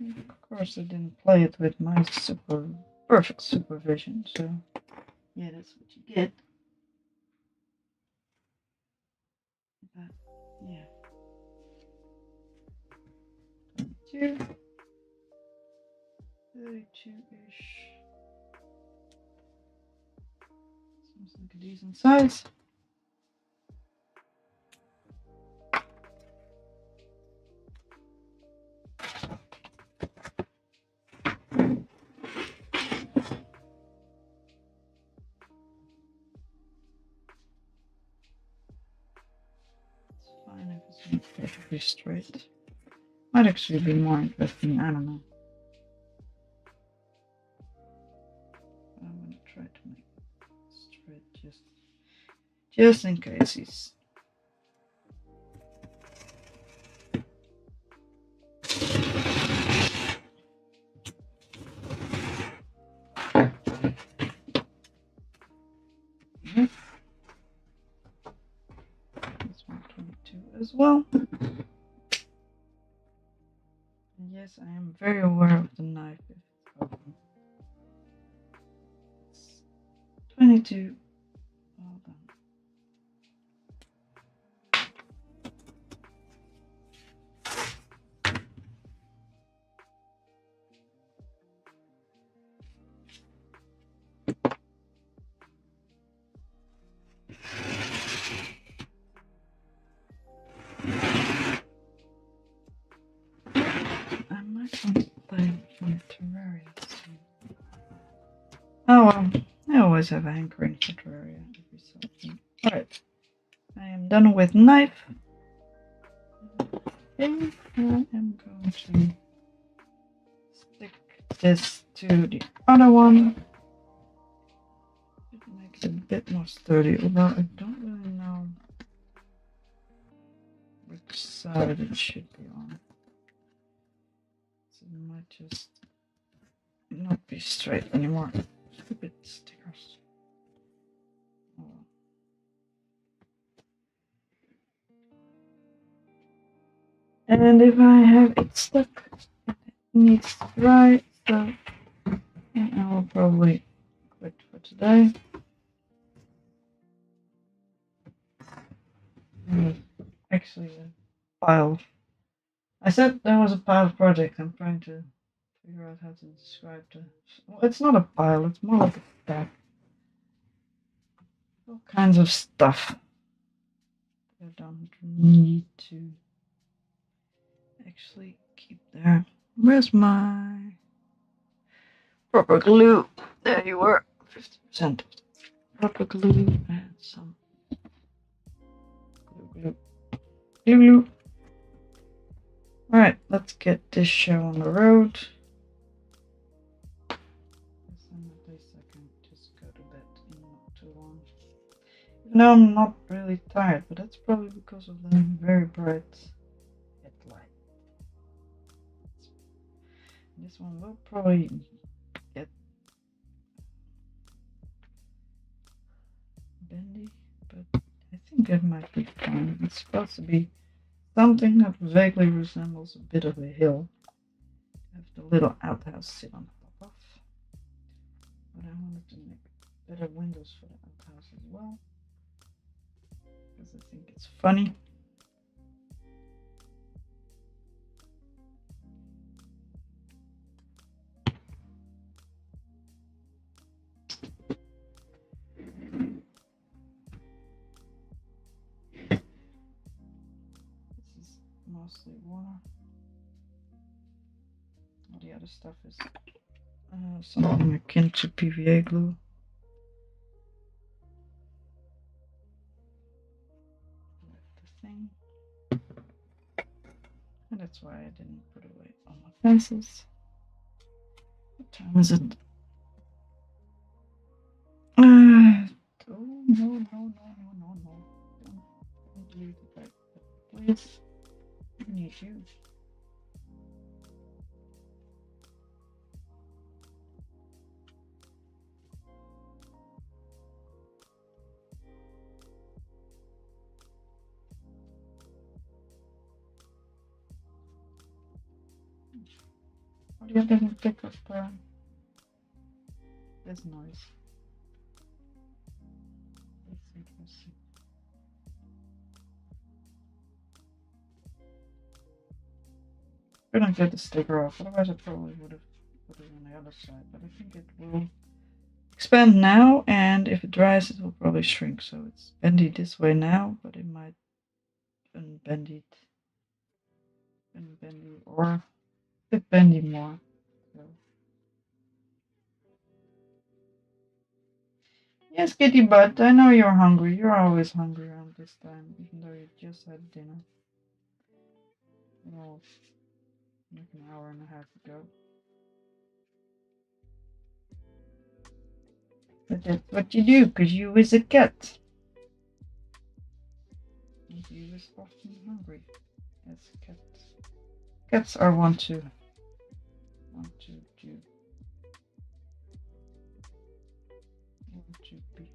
[SPEAKER 1] Of course, they didn't play it with my perfect supervision, so yeah, that's what you get. But yeah, 22, 32-ish. Seems like a decent size. Fine if it's not perfectly straight. Might actually be more interesting, I don't know. I'm gonna try to make it straight just in case he's. Yep. This one 22 as well. And yes, I am very aware of the knife if it's open. It's 22. Well done. I might want to play from Terraria soon. Oh well, I always have a hankering for Terraria every so often. Alright, I am done with knife. Okay, I am going to stick this to the other one. Make it a bit more sturdy, although I don't really know which side it should be on. So it might just not be straight anymore. Stupid stickers. Oh well. And if I have it stuck, it needs to dry, so and I will probably quit for today. Actually a pile. I said there was a pile project. I'm trying to figure out how to describe the. Well, it's not a pile. It's more like a stack. All kinds of stuff. I don't need to actually keep there. Where's my proper glue? There you were. 50% proper glue and some glue. Alright, let's get this show on the road. At least I can just go to bed in not too long. Even though I'm not really tired, but that's probably because of the very bright headlight. This one will probably get bendy, but I think it might be fine. It's supposed to be something that vaguely resembles a bit of a hill. I have the little outhouse sit on top of. But I wanted to make better windows for the outhouse as well, because I think it's funny. This is mostly water. All the other stuff is something akin to PVA glue. The thing. And that's why I didn't put away all my pencils. What time is it? Oh, no. Don't delete it back, please. I need you. Or you didn't pick up this noise. That's interesting. I don't get the sticker off, otherwise I probably would have put it on the other side, but I think it will expand now, and if it dries it will probably shrink, so it's bendy this way now, but it might unbend it, or bit bendy more. So. Yes, Kitty Butt, I know you're hungry. You're always hungry around this time, even though you just had dinner. Well, like an hour and a half ago. But that's what you do, because you is a cat. And you is often hungry as cats. Cats are want to do. Want to be.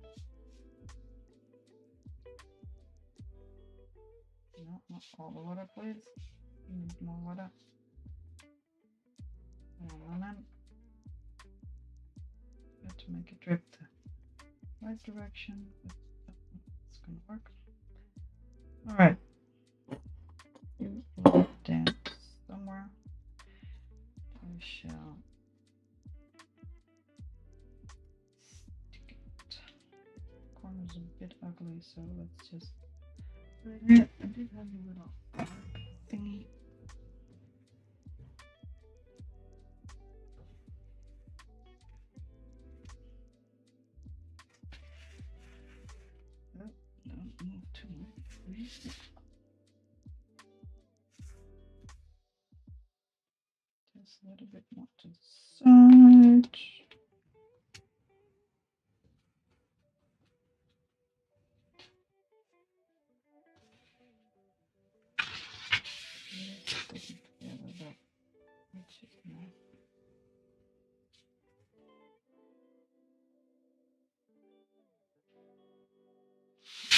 [SPEAKER 1] No, not all the water, please. You need more water. And then you have to make it drip the right direction. It's gonna work. Alright. You will dance somewhere. I shall stick it. The corner's a bit ugly, so let's just put it in. I did have a little thingy. Oh, don't move too much, please. Just a little bit more to the side.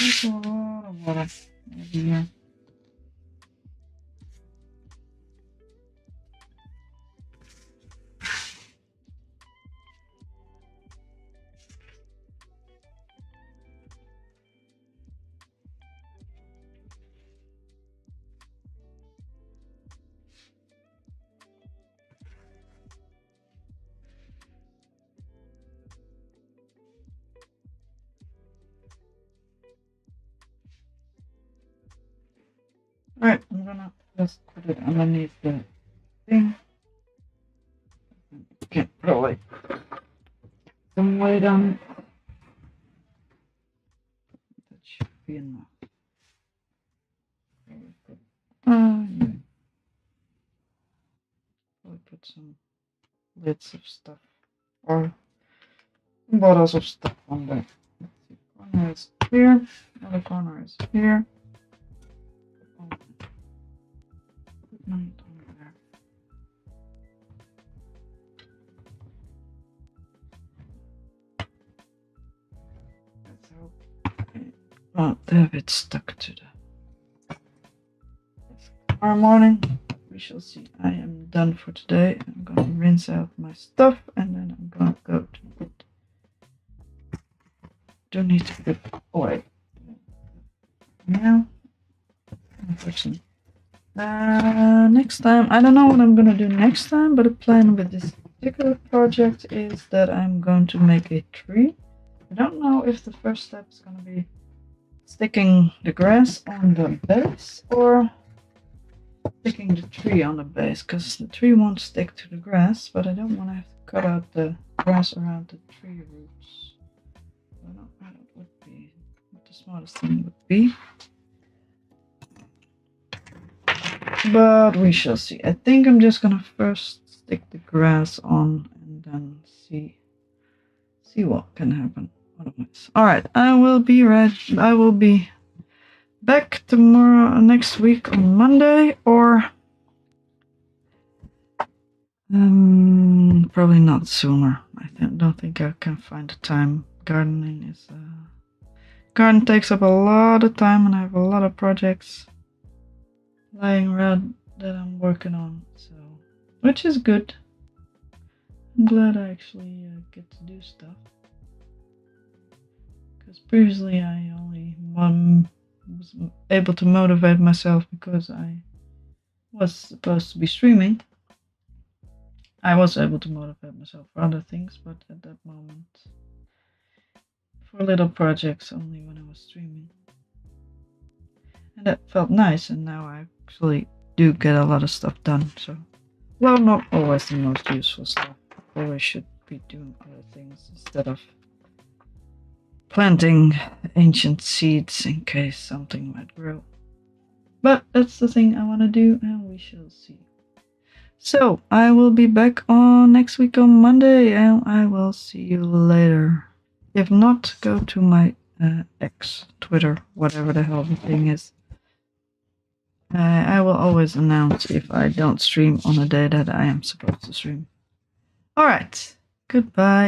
[SPEAKER 1] There's a lot of water over here. Alright, I'm gonna just put it underneath the thing. Okay, probably some weight on it. That should be enough. Yeah. put some lids of stuff or bottles of stuff on there. Corner is here, other corner is here. Let's hope not a bit stuck to the. Tomorrow morning, we shall see. I am done for today. I'm gonna rinse out my stuff and then I'm gonna go to bed. Don't need to put away now. Unfortunately. Next time, I don't know what I'm gonna do next time, but the plan with this particular project is that I'm going to make a tree. I don't know if the first step is gonna be sticking the grass on the base or sticking the tree on the base, because the tree won't stick to the grass, but I don't want to have to cut out the grass around the tree roots. I don't know what would be what the smartest thing would be. But we shall see. I think I'm just gonna first stick the grass on and then see what can happen. Alright, I will be back tomorrow, next week on Monday, or probably not sooner. I don't think I can find the time. Garden takes up a lot of time, and I have a lot of projects lying around that I'm working on, so which is good. I'm glad I actually get to do stuff, because previously I only was able to motivate myself because I was supposed to be streaming. I was able to motivate myself for other things, but at that moment, for little projects, only when I was streaming. And that felt nice, and now I actually do get a lot of stuff done. So, well, not always the most useful stuff. I always should be doing other things instead of planting ancient seeds in case something might grow. But that's the thing I want to do, and we shall see. So, I will be back on next week on Monday, and I will see you later. If not, go to my X, Twitter, whatever the hell the thing is. I will always announce if I don't stream on a day that I am supposed to stream. Alright, goodbye.